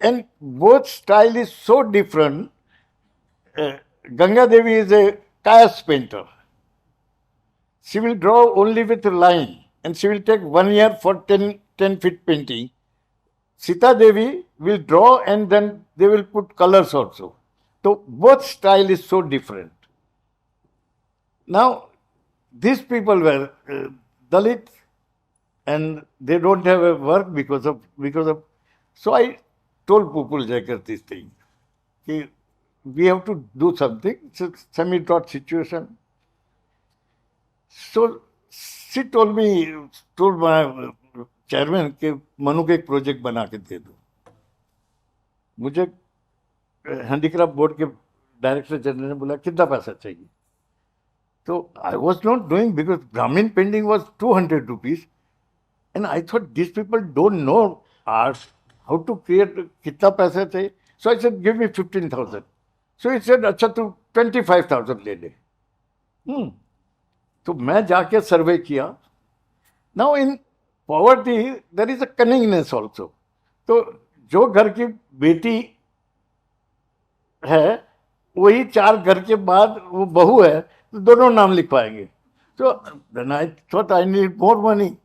and both style is so different. Ganga Devi is a caste painter. She will draw only with a line, and she will take 1 year for 10 feet painting. Sita Devi will draw and then they will put colors also. So both style is so different. Now, these people were Dalit and they don't have a work because of. So I told Pupul Jaikar this thing. We have to do something. It's a semi-drought situation. So she told my chairman कि मनु के एक project बना के दे दो. मुझे handicraft board के director general ने बोला कितना पैसा चाहिए. तो I was not doing because ग्रामीण painting was 200 rupees and I thought this people don't know art how to create. कितना पैसा चाहिए. So I said give me 15,000. So he said अच्छा तू 25,000 ले ले. तो मैं जाके सर्वे किया. Now in poverty there is a cunningness also. तो जो घर की बेटी है वही 4 घर के बाद वो बहू है तो दोनों नाम लिखवाएंगे. So then I thought I need more money.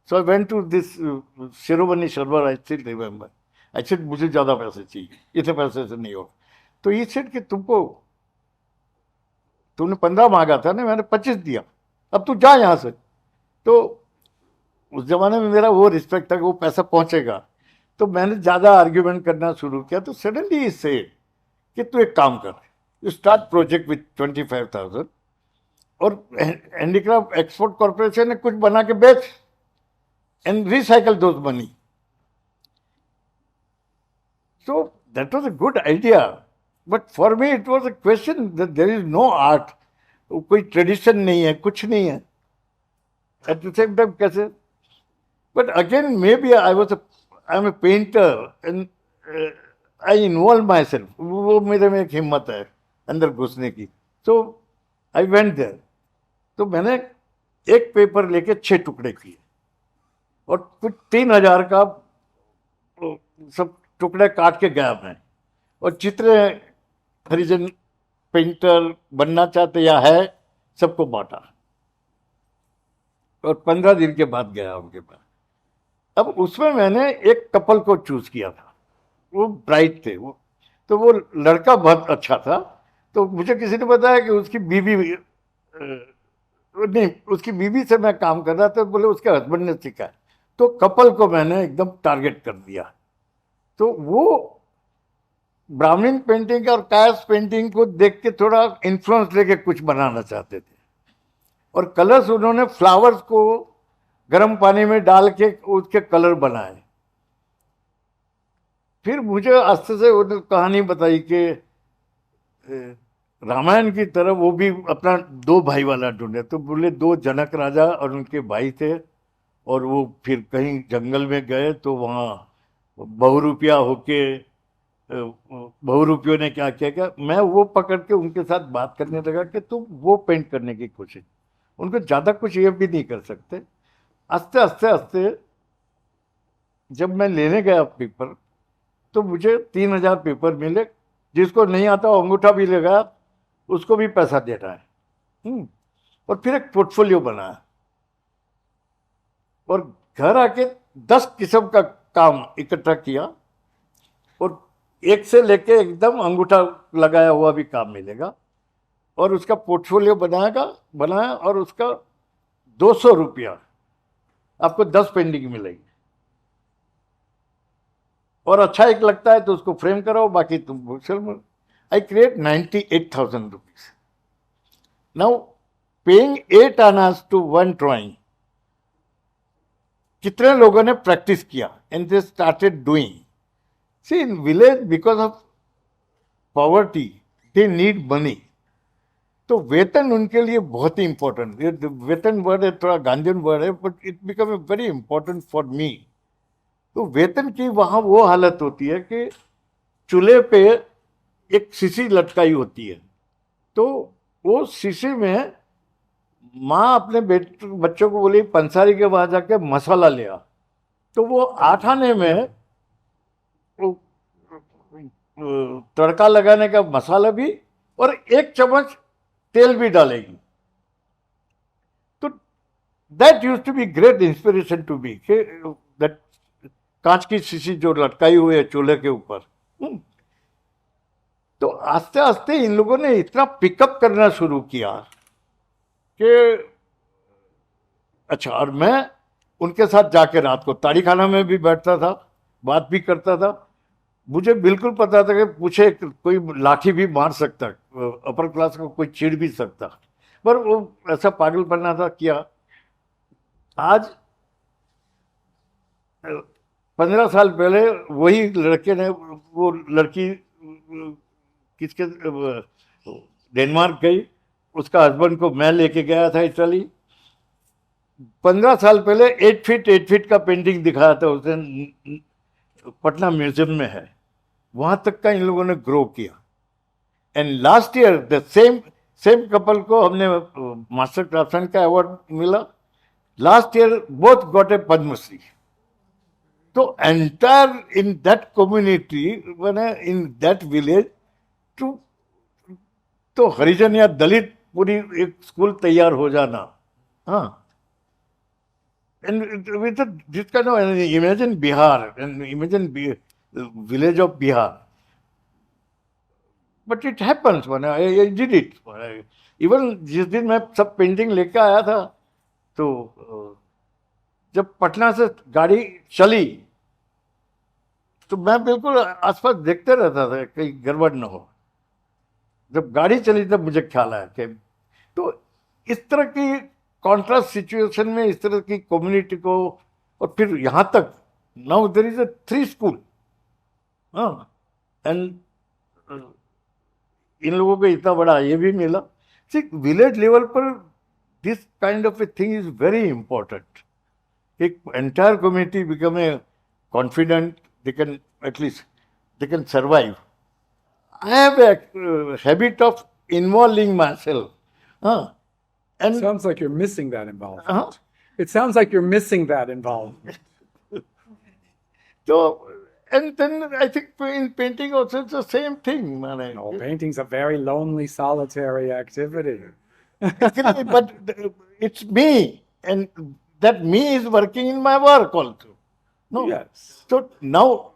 So I went to this Shiromani Sharma, I still remember. I said मुझे ज़्यादा पैसे चाहिए, इतने पैसे से नहीं हो. तो ये said कि तूने 15 मांगा था ना, मैंने 25 दिया, अब तू जा यहाँ से. तो उस जमाने में मेरा वो रिस्पेक्ट था कि वो पैसा पहुँचेगा. तो मैंने ज़्यादा आर्ग्यूमेंट करना शुरू किया. तो सडनली ही सेड कि तू एक काम कर, यू स्टार्ट प्रोजेक्ट विथ 25,000 और हैंडीक्राफ्ट एक्सपोर्ट कॉर्पोरेशन ने कुछ बना के बेच and recycle those money. So that was a good idea, but for me it was a question that there is no art. कोई ट्रेडिशन नहीं है, कुछ नहीं है. एट द सेम टाइम कैसे. But again may be I am a painter and I involve myself. वो मेरे में एक हिम्मत है अंदर घुसने की. So I went there. तो मैंने एक पेपर लेके 6 टुकड़े किए और कुछ 3,000 का सब टुकड़े काट के गया मैं. और जितने हरिजन पेंटर बनना चाहते या है सबको बांटा. और 15 दिन के बाद गया उनके पास. अब उसमें मैंने एक कपल को चूज किया था. वो ब्राइट थे वो. तो वो लड़का बहुत अच्छा था. तो मुझे किसी ने बताया कि उसकी बीवी नहीं, उसकी बीवी से मैं काम कर रहा था. बोले उसके हस्बैंड ने सिखाया. तो कपल को मैंने एकदम टारगेट कर दिया. तो वो ब्राह्मण पेंटिंग और कायस पेंटिंग को देख के थोड़ा इन्फ्लुएंस लेके कुछ बनाना चाहते थे. और कलर्स उन्होंने फ्लावर्स को गर्म पानी में डाल के उसके कलर बनाए. फिर मुझे आस्ते से उन्होंने कहानी बताई कि रामायण की तरह वो भी अपना 2 भाई वाला ढूंढे. तो बोले 2 जनक राजा और उनके भाई थे और वो फिर कहीं जंगल में गए. तो वहाँ बहुरूपिया होके बहुरूपियों ने क्या किया क्या, मैं वो पकड़ के उनके साथ बात करने लगा कि तुम वो पेंट करने की कोशिश. उनको ज़्यादा कुछ ये भी नहीं कर सकते. आस्ते आस्ते आस्ते जब मैं लेने गया पेपर तो मुझे 3,000 पेपर मिले. जिसको नहीं आता अंगूठा भी लगा, उसको भी पैसा दे रहा है. और फिर एक पोर्टफोलियो बनाया और घर आके 10 किस्म का काम इकट्ठा किया. और एक से लेके एकदम अंगूठा लगाया हुआ भी काम मिलेगा. और उसका पोर्टफोलियो बनाया और उसका 200 रुपया आपको 10 पेंटिंग मिलेगी. और अच्छा एक लगता है तो उसको फ्रेम कराओ, बाकी तुम. I create 98,000 rupees. Now paying 8 annas to 1 drawing. कितने लोगों ने प्रैक्टिस किया and they started doing. See in village because of poverty they need money. तो वेतन उनके लिए बहुत ही इंपॉर्टेंट. वेतन वर्ड है थोड़ा गांधीयन वर्ड है, but it become a very important for me. तो वेतन की वहाँ वो हालत होती है कि चूल्हे पे एक शीशी लटकाई होती है. तो वो शीशी में माँ अपने बच्चों को बोली पंसारी के वहाँ जाके मसाला ले आ. तो वो 8 आने में तड़का लगाने का मसाला भी और 1 चम्मच तेल भी डालेगी. तो that used to be great inspiration to be. That कांच की शीशी जो लटकाई हुई है चूल्हे के ऊपर. तो आस्ते आस्ते इन लोगों ने इतना पिकअप करना शुरू किया कि अच्छा. और मैं उनके साथ जाके रात को ताड़ी खाना में भी बैठता था, बात भी करता था. मुझे बिल्कुल पता था कि पूछे कोई लाठी भी मार सकता, अपर क्लास को कोई छीड़ भी सकता. पर वो ऐसा पागलपना था किया। आज 15 साल पहले वही लड़के ने, वो लड़की किसके, डेनमार्क गई, उसका हस्बैंड को मैं लेके गया था इटली। 15 साल पहले 8 फीट का पेंटिंग दिखाया था उसने, पटना म्यूजियम में है। वहां तक का इन लोगों ने ग्रो किया। And last year the same couple को हमने मास्टर क्राफ्टमैन का अवार्ड मिला। Last year both got a Padma Shri. तो एंटायर इन दैट कम्युनिटी, मैंने इन दैट विलेज टू, तो हरिजन या दलित पूरी एक स्कूल तैयार हो जाना। हाँ, and with this kind of, imagine Bihar and imagine village of Bihar, but it happens, मैंने आई डिड इट। इवन जिस दिन मैं सब पेंटिंग लेके आया था, तो जब पटना से गाड़ी चली तो मैं बिल्कुल आसपास देखते रहता था कहीं गड़बड़ न हो। जब गाड़ी चली तब मुझे ख्याल आया कि, तो इस तरह की कॉन्ट्रास्ट सिचुएशन में इस तरह की कम्युनिटी को, और फिर यहाँ तक now there is a 3 school. हाँ, एंड इन लोगों को इतना बड़ा ये भी मिला। विलेज लेवल पर this kind of a thing is very important. एक entire community become a confident, they can at least they can survive. I have a habit of involving myself. And Sounds like you're missing that involvement. Uh-huh. It sounds like you're missing that involvement. so, and then I think in painting also it's the same thing, man. No, painting's a very lonely, solitary activity. Actually, but it's me, and that me is working in my work also. No. Yes. So now,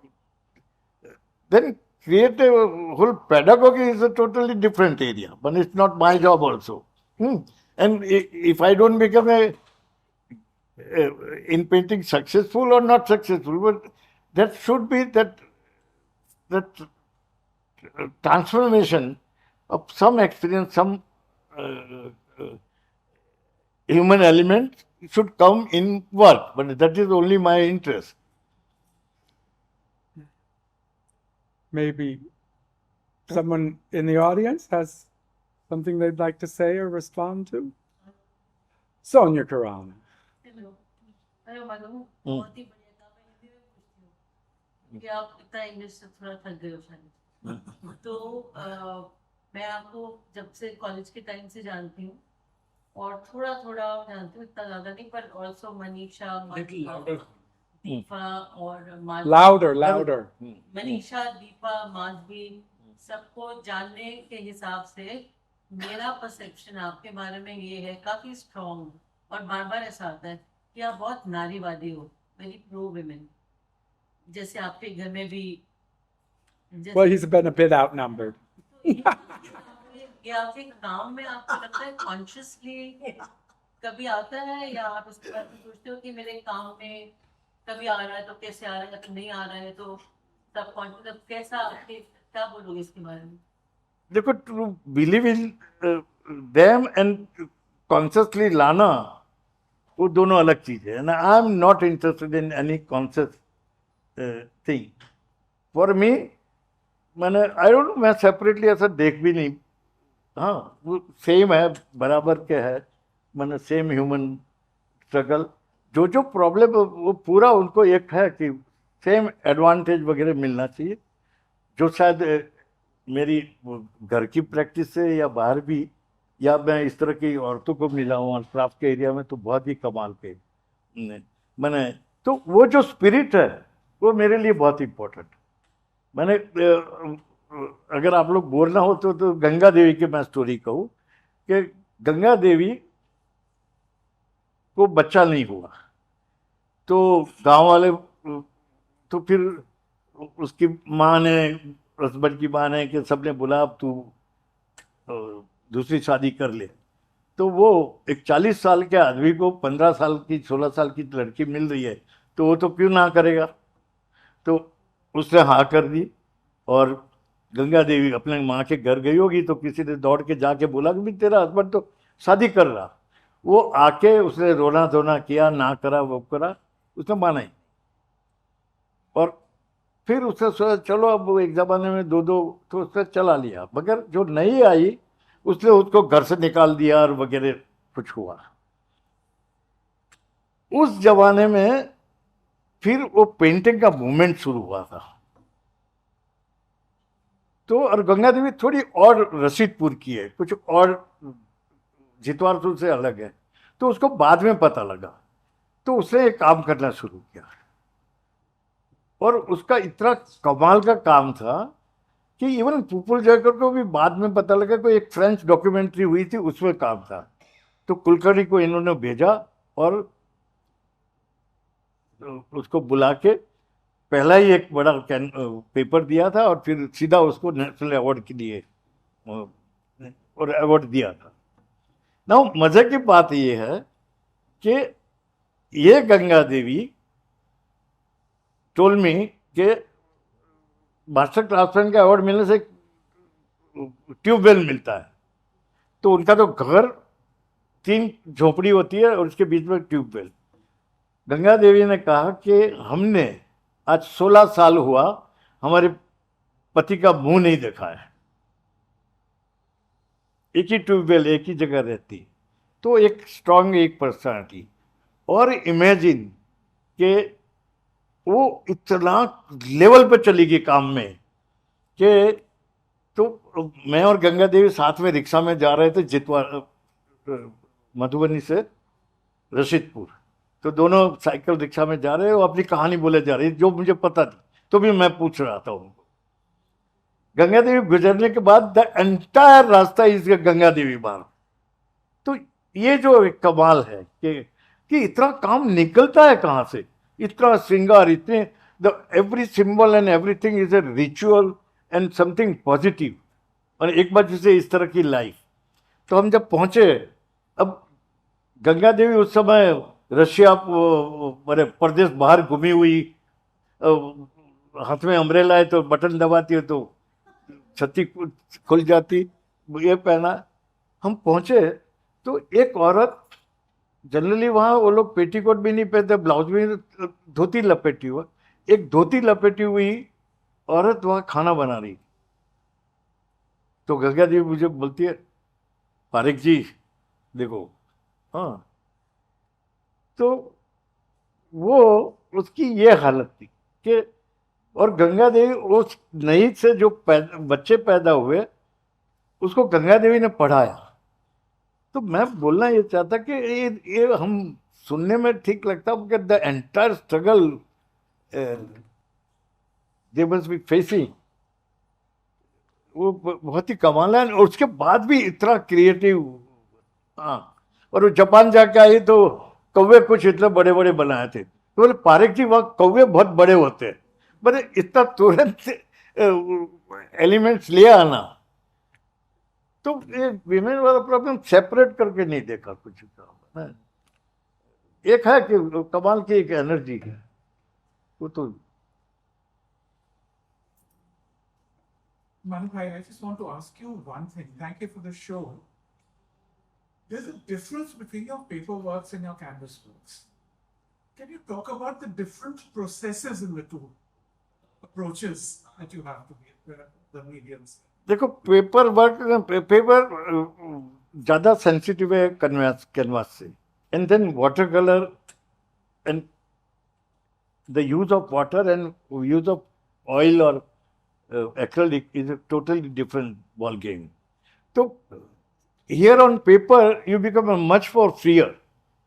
then creative whole pedagogy is a totally different area, but it's not my job also. And if I don't become in painting successful or not successful, but that should be that transformation of some experience, some human element should come in work, but that is only my interest. Maybe someone in the audience has something they'd like to say or respond to? Sonia Karana. Hello hello Manu, बहुत ही बढ़िया था। मैं हिंदी में पूछती हूँ कि आप इतना इंग्लिश से थोड़ा थक गए हो शायद। तो मैं आपको जब से कॉलेज के टाइम से जानती हूँ, और थोड़ा थोड़ा जानती हूँ, इतना ज़्यादा नहीं, पर ऑल्सो मनीषा, दीपा और माधवी। Louder. मनीषा, दीपा, माधवी, सबको जानने के हिसाब से मेरा परसेप्शन आपके बारे में ये है, काफी स्ट्रॉन्ग, और बार बार ऐसा आता है कि आप बहुत नारीवादी हो, वेरी प्रो विमेन, जैसे आपके घर में भी। Well, he's been a bit outnumbered. ये आपके काम में आपको लगता है कॉन्शियसली कभी आता है, या आप इसके बारे में सोचते हो कि मेरे काम में कभी आ रहा है तो कैसे आ रहा है, तो नहीं आ रहा है तो सब कॉन्शियस कैसा, क्या बोलोगे इसके बारे में? देखो, to believe in them and consciously लाना, वो दोनों अलग चीज है ना। I am not interested in any conscious thing for me. मैंने आई डोंट नो, मैं सेपरेटली ऐसा देख भी नहीं। हाँ, वो सेम है, बराबर के है, मैंने सेम ह्यूमन स्ट्रगल। जो प्रॉब्लम वो पूरा उनको एक है कि सेम एडवांटेज वगैरह मिलना चाहिए, जो शायद मेरी घर की प्रैक्टिस से या बाहर भी, या मैं इस तरह की औरतों को मिला हूँ क्राफ्ट के एरिया में, तो बहुत ही कमाल के मैंने, तो वो जो स्पिरिट है वो मेरे लिए बहुत इम्पोर्टेंट। मैंने अगर आप लोग बोल ना हो तो गंगा देवी की मैं स्टोरी कहूँ कि गंगा देवी को बच्चा नहीं हुआ, तो गांव वाले, तो फिर उसकी माँ ने, हस्बैंड की माँ ने, कि सबने बोला अब तू दूसरी शादी कर ले। तो वो एक 40 साल के आदमी को 15 साल की 16 साल की लड़की मिल रही है, तो वो तो क्यों ना करेगा। तो उसने हाँ कर दी, और गंगा देवी अपने माँ के घर गई होगी, तो किसी ने दौड़ के जाके बोला कि भी तेरा हस्बैंड तो शादी कर रहा, वो आके उसने रोना धोना किया, ना करा वो करा, उसने माना ही। और फिर उसने सोचा चलो अब एक जमाने में दो दो, तो उसने चला लिया, मगर जो नई आई उसने उसको घर से निकाल दिया और वगैरह कुछ हुआ। उस जमाने में फिर वो पेंटिंग का मूवमेंट शुरू हुआ था। तो और गंगा देवी थोड़ी और रशीदपुर की है, कुछ और जितवारपुर से अलग है, तो उसको बाद में पता लगा, तो उसने एक काम करना शुरू किया। और उसका इतना कमाल का काम था कि इवन पुपुल जयकर को भी बाद में पता लगा, कोई एक फ्रेंच डॉक्यूमेंट्री हुई थी उसमें काम था। तो कुलकर्णी को इन्होंने भेजा और उसको बुला के पहला ही एक बड़ा पेपर दिया था और फिर सीधा उसको नेशनल अवार्ड के लिए और अवार्ड दिया था ना। मजे की बात ये है कि ये गंगा देवी टोल मी के मास्टर क्राफ्टमैन का अवार्ड मिलने से ट्यूबवेल मिलता है, तो उनका तो घर 3 झोपड़ी होती है और उसके बीच में ट्यूबवेल। गंगा देवी ने कहा कि हमने आज 16 साल हुआ हमारे पति का मुंह नहीं देखा है, एक ही ट्यूबवेल एक ही जगह रहती, तो एक स्ट्रांग एक पर्सनालिटी। और इमेजिन कि वो इतना लेवल पे चली गई काम में कि तो मैं और गंगा देवी साथ में रिक्शा में जा रहे थे मधुबनी से रशीदपुर, तो दोनों साइकिल रिक्शा में जा रहे हैं, वो अपनी कहानी बोले जा रही जो मुझे पता थी, तो भी मैं पूछ रहा था उनको। गंगा देवी गुजरने के बाद द एंटायर रास्ता इज गंगा देवी मार्ग। तो ये जो एक कमाल है कि इतना काम निकलता है कहाँ से, इतना श्रृंगार, इतने the every symbol and everything is a ritual and something positive, और एक बार से इस तरह की लाइफ। तो हम जब पहुंचे, अब गंगा देवी उस समय रशिया प्रदेश बाहर घूमी हुई, हाथ में अम्ब्रेला है तो बटन दबाती है तो छत्ती खुल जाती, ये पहना। हम पहुंचे तो एक औरत, जनरली वहाँ वो लोग पेटीकोट भी नहीं पहनते, ब्लाउज भी नहीं, धोती लपेटी हुआ, एक धोती लपेटी हुई औरत वहाँ खाना बना रही। तो गंगा देवी मुझे बोलती है, पारेख जी देखो, हाँ। तो वो उसकी ये हालत थी कि, और गंगा देवी उस नई से जो बच्चे पैदा हुए उसको गंगा देवी ने पढ़ाया। तो मैं बोलना ये चाहता कि ये हम सुनने में ठीक लगता, कि the entire struggle they must be facing, वो बहुत ही कमाल है। और उसके बाद भी इतना क्रिएटिव। हाँ, और वो जापान जाके आई तो कौवे कुछ इतने बड़े बड़े बनाए थे, तो बोले पारेख जी वहाँ कौवे बहुत बड़े होते हैं, बड़े इतना तुरंत एलिमेंट्स ले आना। तो ये विमेन वाला प्रॉब्लम सेपरेट करके नहीं देखा कुछ का, एक है कि कमाल की एक एनर्जी है वो तो। Manu Parekh, I just want to ask you one thing. Thank you for the show. There's a difference between your paper works and your canvas works. Can you talk about the different processes in the two approaches that you have to the mediums? देखो paper work, paper ज़्यादा sensitive है canvas से, and then water colour and the use of water and use of oil और acrylic is a totally different ball game. So here on paper you become a much more freer.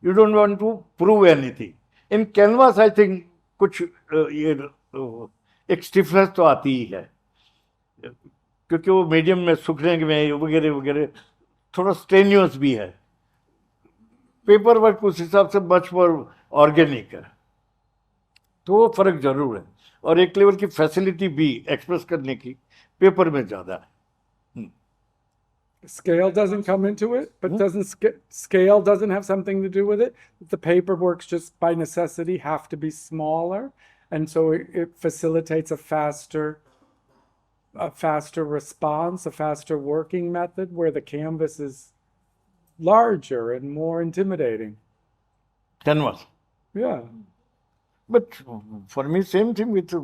You don't want to prove anything. In canvas I think कुछ एक stiffness तो आती ही है, क्योंकि वो medium में सूखने में वगैरह वगैरह थोड़ा स्ट्रेन्यूअस भी है। पेपर वर्क उस हिसाब से मच मोर ऑर्गेनिक है, तो वो फर्क जरूर है। और एक लेवल की फैसिलिटी भी एक्सप्रेस करने की पेपर में ज्यादा है। Scale doesn't come into it, but scale doesn't have something to do with it. The paperworks just by necessity have to be smaller, and so it facilitates a faster response, a faster working method, where the canvas is larger and more intimidating. Canvas. Yeah. But for me, same thing with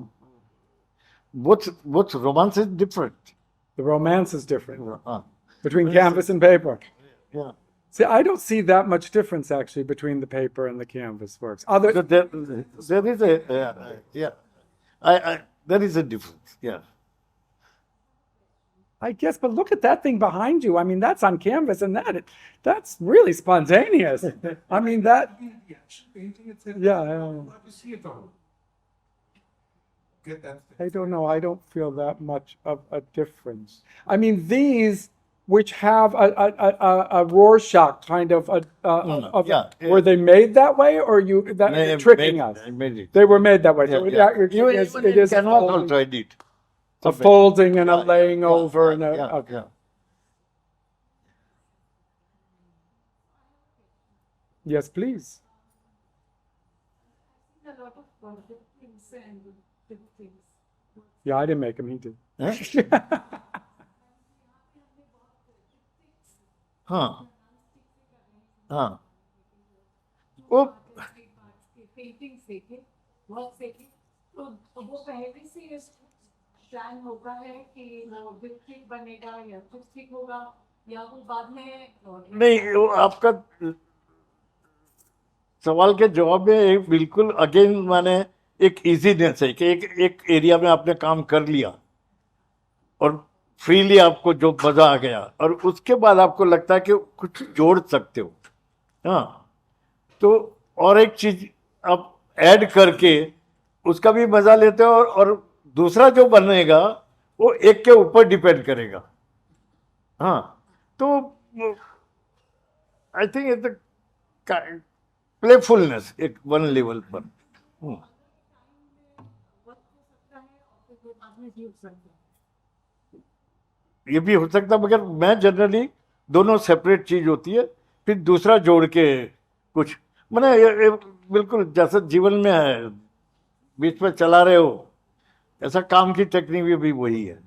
both romance is different. The romance is different Ah, between canvas and paper. yeah. See, I don't see that much difference actually between the paper and the canvas works. So there is a yeah. There is a difference. Yeah. I guess, but look at that thing behind you. I mean, that's on canvas, and that's really spontaneous. I mean, that. The actual painting itself. Yeah, You see it all. Get that. I don't know. I don't feel that much of a difference. I mean, these which have a Rorschach kind of Yeah. were they made that way, or you're tricking us? I made it. They were made that way. So Yeah. it is Canvas also I did. a folding and a Yeah, laying yeah, over and a. yeah, Okay. yeah. Yes, please. A lot of positive things and good things. Yeah, I didn't make him. He did. Huh? हाँ हाँ वो painting सीखे बहुत सीखे तो वो पहले से प्लान होगा है कि वो डिस्ट्रिक्ट बनेगा या डिस्ट्रिक्ट होगा या वो बाद में नहीं वो आपका सवाल के जवाब में एक बिल्कुल अगेन माने एक इजीनेस है कि एक एरिया में आपने काम कर लिया और फ्रीली आपको जो मजा आ गया और उसके बाद आपको लगता है कि कुछ जोड़ सकते हो हाँ तो और एक चीज आप ऐड करके उसका भी मजा लेते हो और दूसरा जो बनेगा वो एक के ऊपर डिपेंड करेगा हाँ तो आई थिंक इट्स प्लेफुलनेस एक वन लेवल पर ये भी हो सकता मगर मैं जनरली दोनों सेपरेट चीज होती है फिर दूसरा जोड़ के कुछ मैंने ये बिल्कुल जैसा जीवन में है बीच में चला रहे हो ऐसा काम की टेक्निक भी वही है